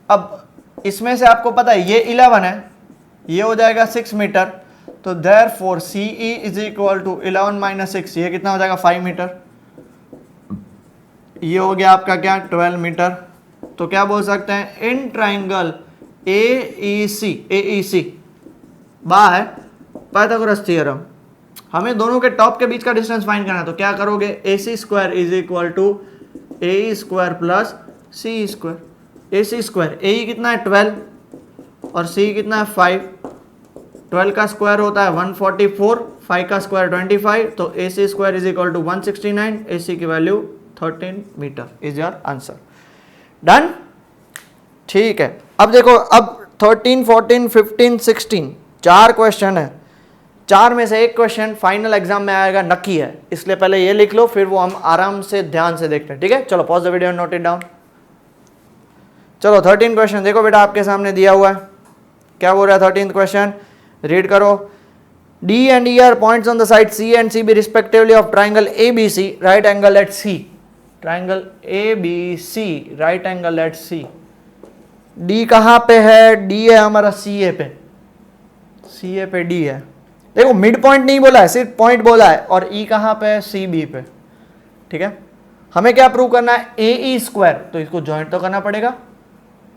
Speaker 1: अब इसमें से आपको पता है ये 11 है, ये हो जाएगा 6 मीटर, तो therefore C E is equal to 11 minus 6, ये कितना हो जाएगा 5 मीटर। ये हो गया आपका क्या 12 मीटर। तो क्या बोल सकते हैं? In triangle A E C by Pythagoras theorem हमें दोनों के टॉप के बीच का डिस्टेंस फाइंड करना है। तो क्या करोगे? A C square is equal to A square plus C square. A C square, A कितना है 12 और सी कितना है 5। 12 का स्क्वायर होता है 144, 5 का स्क्वायर 25, तो A C square is equal to 169। A C की value 13 metre is your answer. Done? ठीक है, अब देखो, अब 13, 14, 15, 16 4 क्वेश्चन है। 4 में से एक क्वेश्चन फाइनल एग्जाम में आएगा, नक्की है, इसलिए पहले ये लिख लो, फिर वो हम आराम से ध्यान से देखते हैं, ठीक है। चलो pause the video and note it down. चलो 13 क्वेश्चन देखो बेटा, आपके सामने दिया हुआ है, क्या बोल रहा है 13th क्वेश्चन, रीड करो। D and E are points on the side C and CB respectively of triangle ABC, right angle at C. Triangle ABC, right angle at C. D कहाँ पे है? D है हमारा CA पे, CA पे D है। देखो मिड पॉइंट नहीं बोला है, सिर्फ पॉइंट बोला है, और E कहाँ पे है? CB पे, ठीक है। हमें क्या प्रूव करना है? AE स्क्वायर, तो इसको ज्वाइंट तो करना पड़ेगा,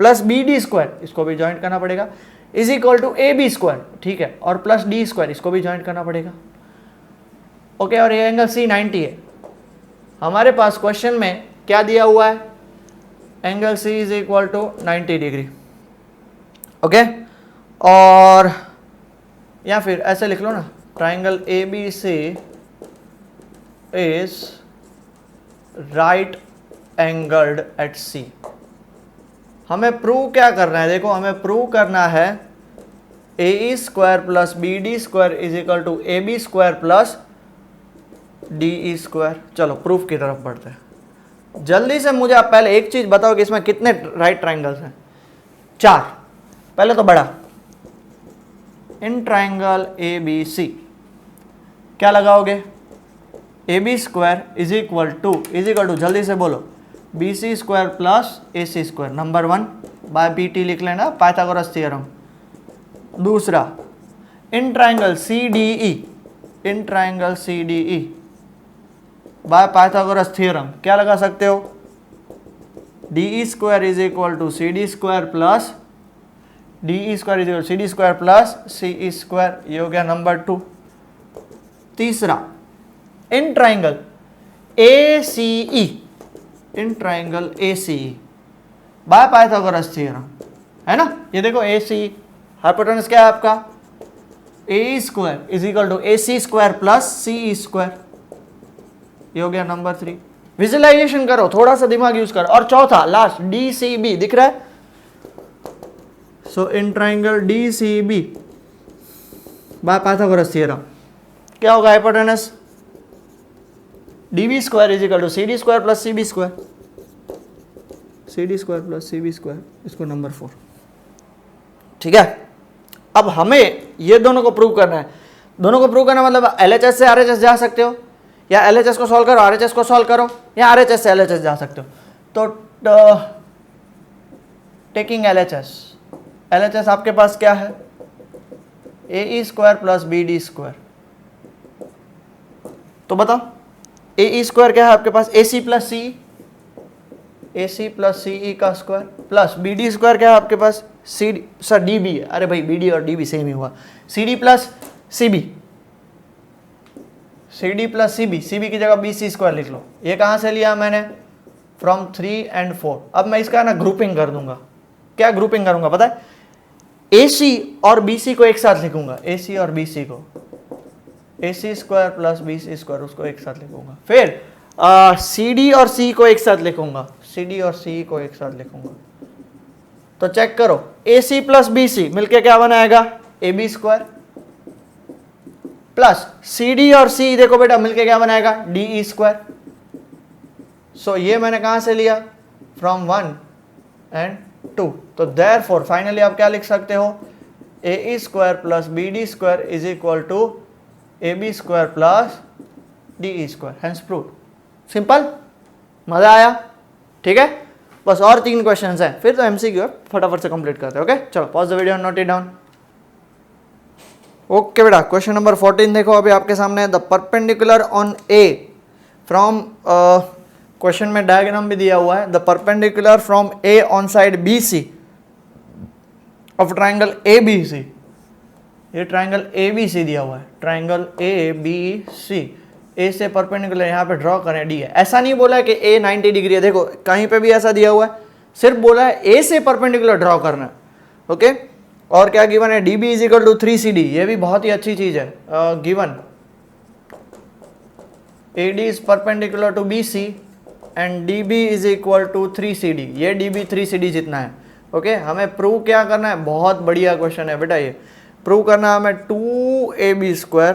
Speaker 1: प्लस BD स्क्वायर, इसको भी ज्वाइंट करना पड़ेगा, is equal to AB square, ठीक है, और प्लस D स्क्वायर, इसको भी ज्वाइंट करना पड़ेगा, ओके। और ये एंगल C 90 है। हमारे पास क्वेश्चन में क्या दिया हुआ है? Angle C is equal to 90 degree, okay. और या फिर ऐसे लिख लो ना, triangle ABC is right angled at C। हमें प्रूव क्या करना है? देखो हमें प्रूव करना है AE square plus BD square is equal to AB square plus DE square. चलो प्रूफ की तरफ बढ़ते हैं। जल्दी से मुझे आप पहले एक चीज बताओ कि इसमें कितने राइट ट्राइंगल्स हैं? 4। पहले तो बड़ा, इन ट्राइंगल ABC क्या लगाओगे? AB square is equal to जल्दी से बोलो, BC square plus AC square, number 1 by BT लिख लेना, पाइथागोरस थ्योरम। दूसरा, in triangle CDE by Pythagoras theorem क्या लगा सकते हो? DE square is equal to CD square plus DE square is equal to CD square plus CE square, ये हो गया नंबर 2। तीसरा, in triangle ACE by Pythagoras theorem, है ना। ये देखो ACE हाइपोटेनस क्या है आपका? AE square is equal to AC square plus CE square, ये हो गया नंबर 3। विजुअलाइजेशन करो, थोड़ा सा दिमाग यूज करो। और चौथा लास्ट, DCB दिख रहा है? So in triangle DCB by Pythagoras theorem क्या होगा? Hypotenuse DB square is equal to CD square plus CB square, CD square plus CB square, इसको नंबर 4, ठीक है। अब हमें ये दोनों को प्रूव करना है। दोनों को प्रूव करना मतलब LHS से RHS जा सकते हो, या LHS को सॉल्व करो RHS को सॉल्व करो, या RHS से LHS जा सकते हो। तो टेकिंग LHS आपके पास क्या है? AE square plus BD square, तो बताओ AE स्क्वायर क्या है आपके पास? AC प्लस CE का स्क्वायर प्लस BD स्क्वायर क्या है आपके पास? CD सर DB है, अरे भाई BD और DB सेम ही हुआ, CD प्लस CB CB की जगह BC स्क्वायर लिख लो। ये कहाँ से लिया मैंने? From 3 and 4। अब मैं इसका ना ग्रुपिंग कर दूंगा। क्या ग्रुपिंग करूंगा पता है? AC और BC को एक साथ लिखूंगा, AC और BC को, AC square plus BC square, उसको एक साथ लिखूंगा। फिर CD और C को एक साथ लिखूंगा, CD और C को एक साथ लिखूंगा। तो चेक करो, AC प्लस BC मिलके क्या बनाएगा? AB स्क्वायर प्लस CD और C देखो बेटा मिलके क्या बनाएगा? DE square. सो ये मैंने कहां से लिया? From 1 and 2। तो देयरफॉर फाइनली आप क्या लिख सकते हो? AE square plus BD square is equal to AB square plus DE square, hence proved. Simple, मजा आया? ठीक है, बस और 3 क्वेश्चंस हैं, फिर तो MCQ है, फटाफट से कंप्लीट करते हैं। ओके चलो pause the video, note it down. Okay बेटा, क्वेश्चन नंबर 14 देखो अभी आपके सामने। The perpendicular on A from, question में डायग्राम भी दिया हुआ है। The perpendicular from A on side BC of triangle ABC, ये ट्राइंगल ABC दिया हुआ है, ट्राइंगल ABC, A से परपेंडिकुलर यहाँ पे ड्रॉ करें, D है। ऐसा नहीं बोला है कि A 90 डिग्री है, देखो कहीं पे भी ऐसा दिया हुआ है, सिर्फ बोला है A से परपेंडिकुलर ड्रॉ करना है, ओके। और क्या गिवन है? DB is equal to 3CD, ये भी बहुत ही अच्छी चीज है। Given AD is perpendicular to BC and DB is equal to 3CD, ये DB 3CD जितना है, ओके। हमें प्रूव क्या करना है? बहुत बढ़िया क्वेश्चन है बेटा ये। प्रूव करना है हमें 2ab²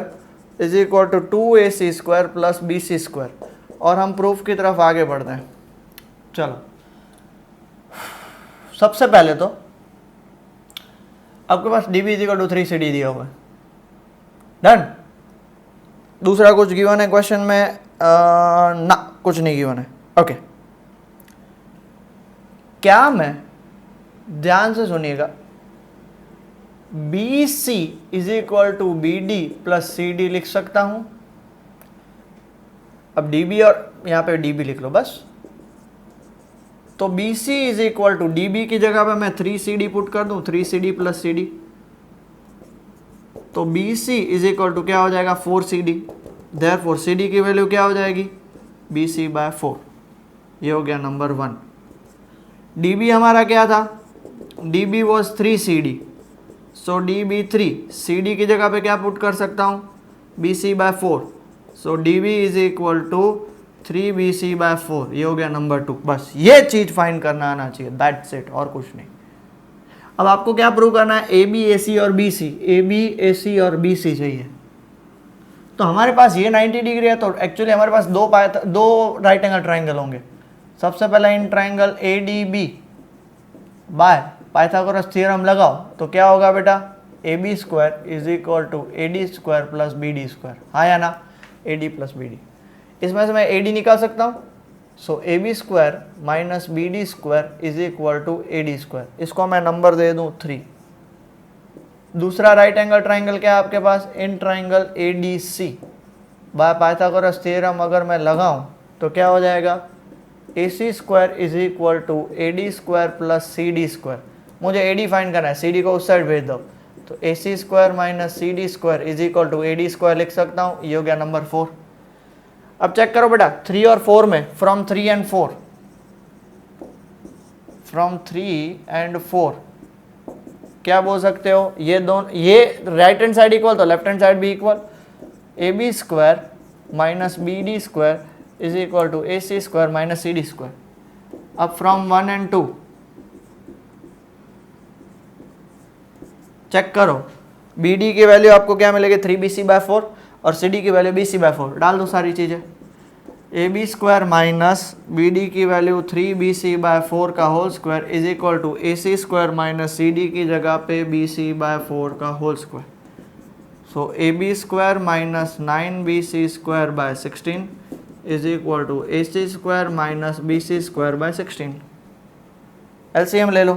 Speaker 1: is equal to 2ac² plus bc², और हम प्रूफ की तरफ आगे बढ़ते हैं। चलो सबसे पहले तो आपके पास db is equal to 3cd दिया हुआ है, डन। दूसरा कुछ गिवन है क्वेश्चन में? ना, कुछ नहीं गिवन है। ओके, क्या मैं, ध्यान से सुनिएगा, BC is equal to BD plus CD लिख सकता हूं? अब DB और यहां पे DB लिख लो बस। तो BC is equal to DB की जगह पे मैं 3CD पुट कर दूं, 3CD प्लस CD, तो BC इज इक्वल टू क्या हो जाएगा? 4CD। देयरफॉर CD की वैल्यू क्या हो जाएगी? BC/4। ये हो गया नंबर 1। DB हमारा क्या था? DB was 3CD, so DB 3, CD की जगह पे क्या पुट कर सकता हूँ? BC/4, so DB is equal to 3BC/4। ये हो गया नंबर 2। बस ये चीज फाइंड करना आना चाहिए, दैट्स इट, और कुछ नहीं। अब आपको क्या प्रूव करना है? AB, AC और BC, AB, AC और BC चाहिए। तो हमारे पास ये 90 डिग्री है, तो एक्चुअली हमारे पास दो राइट एंगल ट्राइंगल होंगे। सबसे पहला इन triangle ADB by Pythagoras theorem लगाओ, तो क्या होगा बेटा? AB² is equal to AD² plus BD²। हाँ या ना? AD plus BD। इसमें से मैं AD निकाल सकता हूँ, so AB² minus BD² is equal to AD²। इसको मैं नंबर दे दूँ 3। दूसरा राइट एंगल ट्राइंगल क्या है आपके पास? In triangle ADC by Pythagoras theorem अगर मैं लगाऊं तो क्या हो जाएगा? AC² is equal to AD² plus CD²। मुझे AD फाइंड करना है, CD को उस साइड भेज दो, तो AC² minus CD² is equal to AD² लिख सकता हूँ। ये हो गया नंबर 4। अब चेक करो बेटा, 3 और 4 में, फ्रॉम 3 एंड 4, फ्रॉम 3 एंड 4 क्या बोल सकते हो? ये दोनों, ये राइट हैंड साइड इक्वल तो लेफ्ट हैंड साइड भी equal. AB² minus BD² is equal to AC² minus CD²। अब फ्रॉम 1 एंड 2 चेक करो, BD की वैल्यू आपको क्या मिलेगी? 3BC/4, और CD की वैल्यू BC/4। डाल दो सारी चीजें। AB² माइनस BD की वैल्यू 3BC/4 का whole square is equal to AC² minus CD की जगह पे BC/4 का whole square. So AB² minus 9BC²/16 is equal to AC² minus BC²/16। LCM ले लो,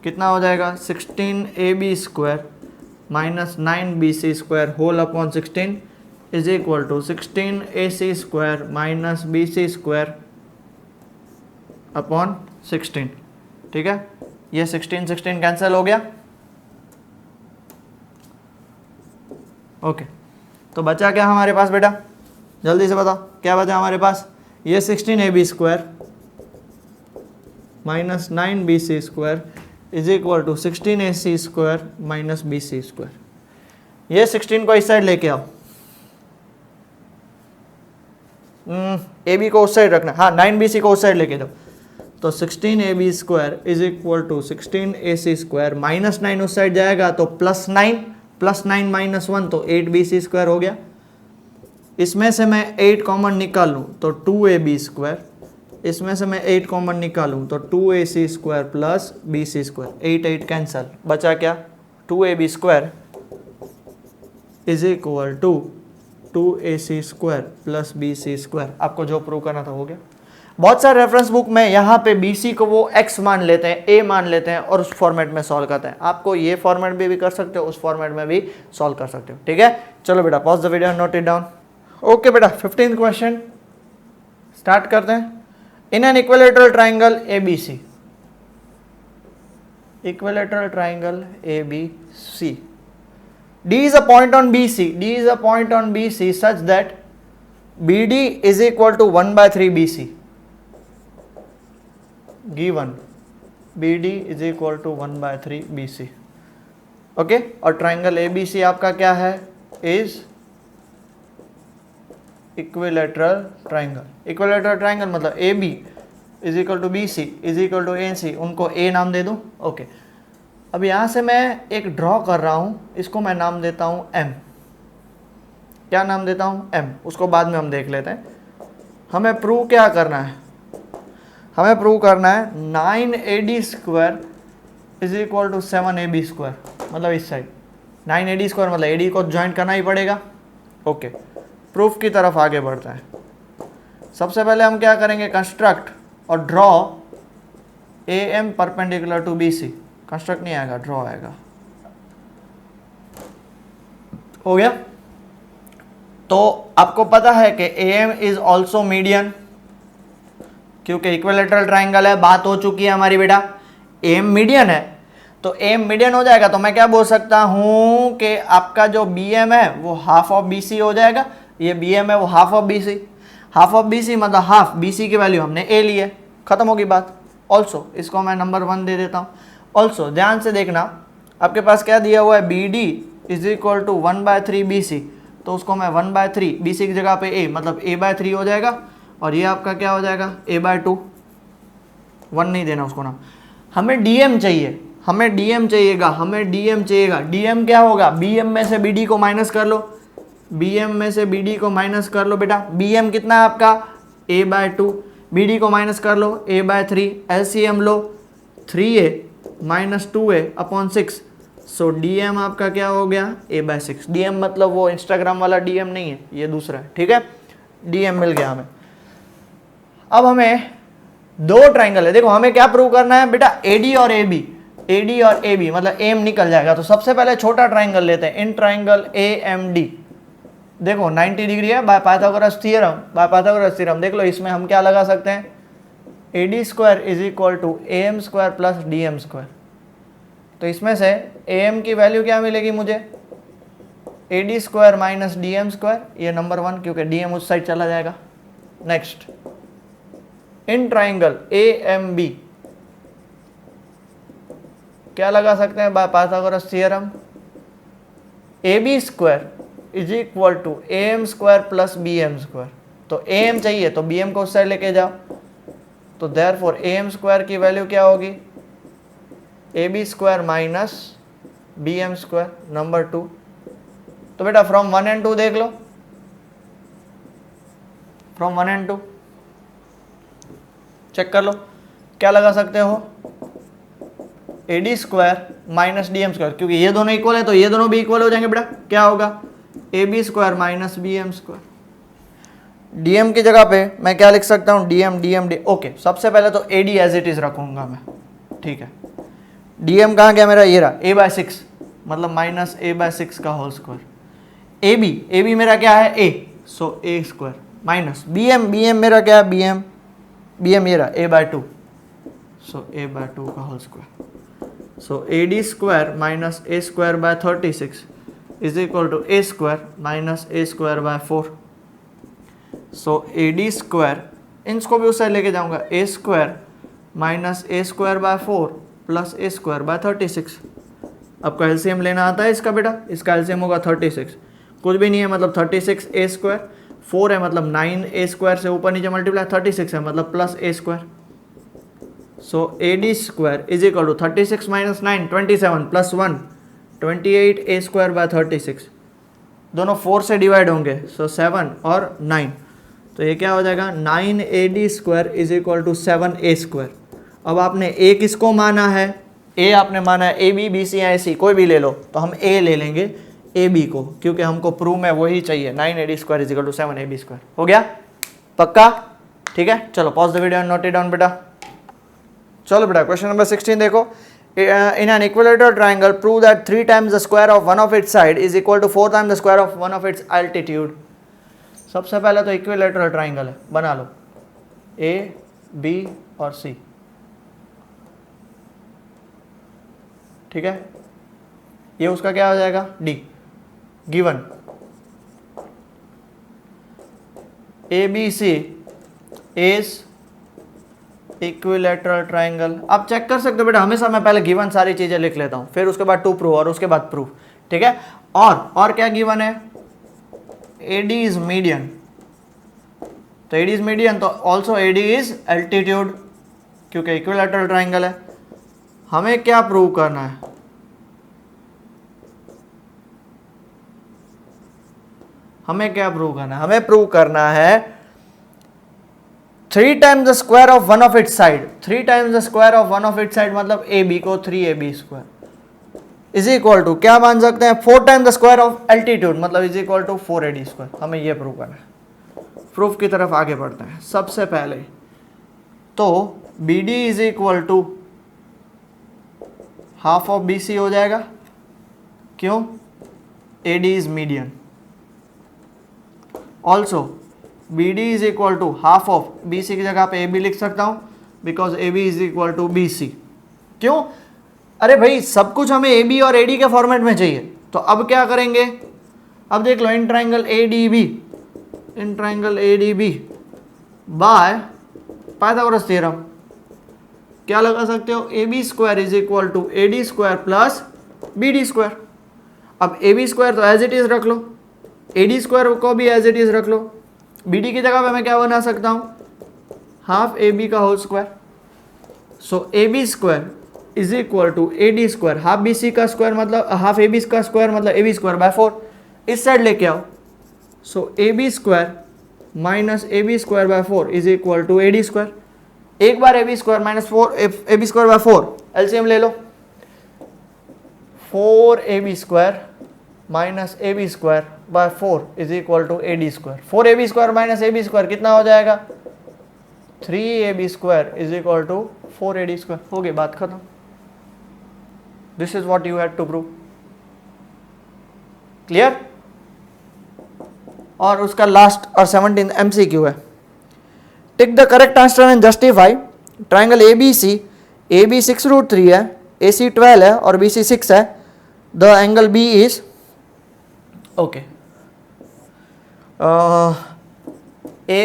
Speaker 1: कितना हो जाएगा? 16AB² minus 9BC² whole upon 16 is equal to 16AC² minus BC² upon 16। ठीक है, ये 16 कैंसिल हो गया। ओके, तो बचा क्या हमारे पास बेटा? जल्दी से बताओ क्या बचा हमारे पास? ये 16AB² minus 9BC² is equal to 16AC² minus BC²। ये 16 को इस साइड लेके आओ, AB को उस साइड रखना, हाँ 9BC को उस साइड लेके जाओ, तो 16AB² is equal to 16AC² minus 9 उस साइड जाएगा तो प्लस 9 माइनस 1 तो 8BC² हो गया। इसमें से मैं 8 कॉमन निकालूं तो 2AB², इसमें से मैं 8 कॉमन निकालूं तो 2AC² प्लस BC²। 8 कैंसल, बचा क्या? 2AB² is equal to 2AC² plus BC²। आपको जो प्रूव करना था हो गया। बहुत सारे रेफरेंस बुक में यहाँ पे BC को वो X मान लेते हैं, A मान लेते हैं और उस फॉर्मेट में सॉल्व करते हैं। आपको ये फॉर्मेट भी कर सकते हो, उस फॉर्मेट में भी सॉल्व कर सकते हो। ठीक है, चलो बेटा pause the video, note it down. Okay बेटा, 15th क्वेश्चन स्टार्ट करते हैं। In an equilateral triangle ABC, equilateral triangle ABC, D is a point on BC, D is a point on BC such that BD is equal to 1/3 BC. Given BD is equal to 1/3 BC. Okay, और triangle ABC आपका क्या है? Is equilateral triangle. Equilateral triangle मतलब AB is equal to BC is equal to AC, उनको A नाम दे दूं। Okay, अब यहाँ से मैं एक ड्रॉ कर रहा हूँ, इसको मैं नाम देता हूँ M। क्या नाम देता हूँ? M। उसको बाद में हम देख लेते हैं। हमें प्रूव क्या करना है? हमें प्रूव करना है 9AD² is equal to 7AB², मतलब इस साइड 9AD² मतलब AD को ज्वाइन करना ही पड़ेगा। ओके, प्रूफ की तरफ आगे बढ़ता है। सबसे पहले हम क्या करेंगे? कंस्ट्रक्ट और draw AM perpendicular to BC। Construct नहीं आएगा, ड्रॉ आएगा। हो गया? तो आपको पता है कि AM इज ऑल्सो मीडियन, क्योंकि इक्विलेटरल ट्राइंगल है, बात हो चुकी है हमारी बेटा। AM मीडियन है तो AM मीडियन हो जाएगा, तो मैं क्या बोल सकता हूं कि आपका जो BM है वो हाफ ऑफ BC हो जाएगा। ये BM है वो half of BC, half of BC मतलब हाफ BC की वैल्यू हमने A ली है, खत्म होगी बात। ऑल्सो इसको मैं नंबर 1 दे देता हूँ। ऑल्सो ध्यान से देखना, आपके पास क्या दिया हुआ है? BD is equal to 1/3 BC, तो उसको मैं 1/3 BC की जगह पे A मतलब A/3 हो जाएगा, और ये आपका क्या हो जाएगा? A/2। 1 नहीं देना उसको नाम। हमें DM चाहिए, हमें DM चाहिएगा, हमें DM चाहिएगा। DM क्या होगा? BM में से BD को माइनस कर लो, BM में से BD को माइनस कर लो बेटा। BM कितना है आपका? A/2। BD को माइनस कर लो, A/3। LCM लो, 3A माइनस 2A अपॉन 6। सो DM आपका क्या हो गया? A/6। DM मतलब वो इंस्टाग्राम वाला DM नहीं है, ये दूसरा है, ठीक है? DM मिल गया हमें। अब हमें दो ट्राइंगल है, देखो हमें क्या प्रूव करना है बेटा? AD और AB, AD और AB मतलब AM निकल जाएगा। तो सबसे पहले छोटा ट्राइंगल लेते हैं, इन ट्राइंगल AMD। देखो 90 डिग्री है, by Pythagoras theorem, bye Pythagoras theorem देख लो। इसमें हम क्या लगा सकते हैं? AD² is equal to AM² plus DM²। तो इसमें से AM की वैल्यू क्या मिलेगी मुझे? AD² माइनस DM², ये नंबर 1, क्योंकि DM उस साइड चला जाएगा। नेक्स्ट, इन ट्राइंगल AMB क्या लगा सकते हैं by Pythagoras theorem? AB² is equal to AM² plus BM²। तो AM चाहिए तो BM को उस साइड लेके जाओ, तो देयरफॉर AM² की वैल्यू क्या होगी? AB² minus BM², number 2। तो बेटा फ्रॉम 1 and 2 देख लो, फ्रॉम 1 and 2 चेक कर लो, क्या लगा सकते हो? AD² माइनस DM², क्योंकि ये दोनों इक्वल है तो ये दोनों भी इक्वल हो जाएंगे बेटा। क्या होगा? AB² minus BM²। DM की जगह पे मैं क्या लिख सकता हूँ? DM। ओके, सबसे पहले तो AD एज इट इज रखूंगा मैं, ठीक है। DM कहाँ गया मेरा? ये रहा, A/6 मतलब माइनस A/6 का होल स्क्वायर। AB मेरा क्या है? A, so A² minus BM मेरा क्या है? BM ये रहा A/2, सो A/2 का whole square. So AD² minus A²/36 is equal to A² minus A²/4। So AD², इनको भी उस साइड लेके जाऊंगा, A² minus A²/4 plus A²/36। आपको एलसीएम लेना आता है इसका बेटा? इसका एलसीएम होगा 36, कुछ भी नहीं है मतलब 36 A², 4 है मतलब 9 A² से ऊपर नीचे मल्टीप्लाई, 36 है मतलब plus A²। So AD² is equal to 36 minus 9 27 plus 1 28 A²/36। दोनों 4 से डिवाइड होंगे, सो 7 और 9, तो ये क्या हो जाएगा? 9AD² is equal to 7A²। अब आपने A किसको माना है? A आपने माना है AB, BC या AC, कोई भी ले लो, तो हम A ले लेंगे AB को, क्योंकि हमको प्रूव में वही चाहिए। 9AD² is equal to 7AB²। हो गया पक्का? ठीक है, चलो pause the video and note it down बेटा। चलो बेटा क्वेश्चन नंबर 16 देखो। In an equilateral triangle, prove that 3 times the square of one of its side is equal to 4 times the square of one of its altitude। सबसे पहले तो equilateral triangle है, बना लो A, B और C, ठीक है। ये उसका क्या हो जाएगा? D। Given ABC is equilateral triangle. आप चेक कर सकते हो बेटा, हमेशा मैं पहले गिवन सारी चीजें लिख लेता हूं, फिर उसके बाद टू प्रूव और उसके बाद प्रूफ, ठीक है। और क्या गिवन है? AD इज मीडियन, तो AD इज मीडियन, तो ऑल्सो AD इज एल्टीट्यूड, क्योंकि इक्विलेटरल ट्राइंगल है। हमें क्या प्रूव करना है? हमें क्या प्रूव करना है? हमें प्रूव करना है 3 times the square of one of its side, 3 times the square of one of its side मतलब ए बी को 3ab square is equal to क्या मान सकते हैं 4 times the square of altitude मतलब is equal to 4ad square. हमें ये prove करना है। प्रूफ की तरफ आगे बढ़ते हैं। सबसे पहले तो BD is equal to half of BC हो जाएगा। क्यों? AD is median. Also BD is equal to half of BC की जगह पे AB लिख सकता हूं because AB is equal to BC। क्यों? अरे भाई सब कुछ हमें AB और AD के फॉर्मेट में चाहिए। तो अब क्या करेंगे? अब देख लो in triangle ADB by Pythagoras theorem क्या लगा सकते हो? AB square is equal to AD square plus BD square. अब AB स्क्वायर तो एज इट इज रख लो, AD स्क्वायर को भी एज इट इज रख लो। BD की जगह पे मैं क्या बना सकता हूं? हाफ AB का whole square. So AB square is equal to AD square half BC का स्क्वायर मतलब हाफ AB का स्क्वायर मतलब AB स्क्वायर बाय 4। इस साइड लेके आओ। So AB square minus AB square by 4 is equal to AD square. एक बार AB square minus 4 AB square by 4 LCM ले लो। 4AB square minus AB square by 4 is equal to AD square. 4AB square minus AB square कितना हो जाएगा? 3AB square is equal to 4AD square. हो गई बात खत्म। This is what you had to prove. Clear? और उसका last और 17 MCQ है। Tick the correct answer and justify. Triangle ABC, AB 6√3 है, AC 12 है और BC 6 है। The angle B is okay A,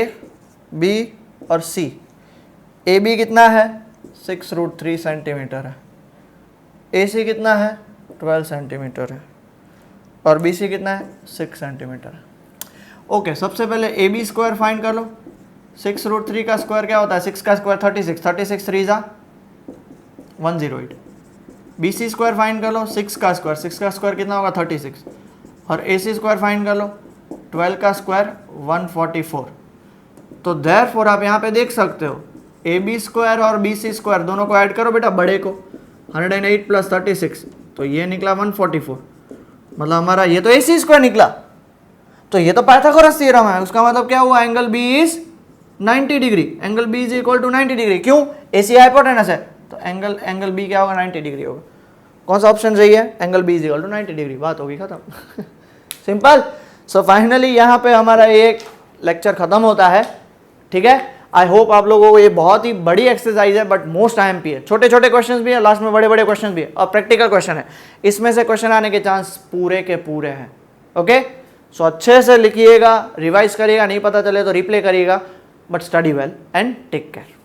Speaker 1: B और C। AB कितना है? 6√3 सेंटीमीटर है। AC कितना है? 12 सेंटीमीटर है और BC कितना है? 6 सेंटीमीटर है। ओके सबसे पहले AB स्क्वायर फाइंड कर लो। 6√3 का स्क्वायर क्या होता है? 6 का स्क्वायर 36, 36 3 जा 108। BC स्क्वायर फाइंड कर लो। 6 का स्क्वायर कितना होगा? 36 और AC स्क्वायर फाइंड कर लो। 12 का स्क्वायर 144। तो देयरफॉर आप यहाँ पे देख सकते हो AB स्क्वायर और BC स्क्वायर दोनों को ऐड करो बेटा बड़े को। 108 प्लस 36 तो ये निकला 144। मतलब हमारा ये तो AC स्क्वायर निकला। तो ये तो पाइथागोरस थ्योरम है। उसका मतलब क्या हुआ? Angle B is 90 degree. Angle B is equal to 90 degree. क्यों? AC हाइपोटेनस है तो एंगल B क्या होगा? 90 डिग्री होगा। कौन सा ऑप्शन सही है? Angle B is equal to 90 degree. बात होगी खत्म। सिंपल। सो फाइनली यहाँ पे हमारा एक लेक्चर खत्म होता है। ठीक है। आई होप आप लोगों को ये बहुत ही बड़ी एक्सरसाइज है बट मोस्ट IMP है। छोटे छोटे क्वेश्चंस भी है, लास्ट में बड़े बड़े क्वेश्चंस भी है और प्रैक्टिकल क्वेश्चन है। इसमें से क्वेश्चन आने के चांस पूरे के पूरे हैं। ओके सो अच्छे से लिखिएगा, रिवाइज करिएगा, नहीं पता चले तो रिप्ले करिएगा, but study well and take care.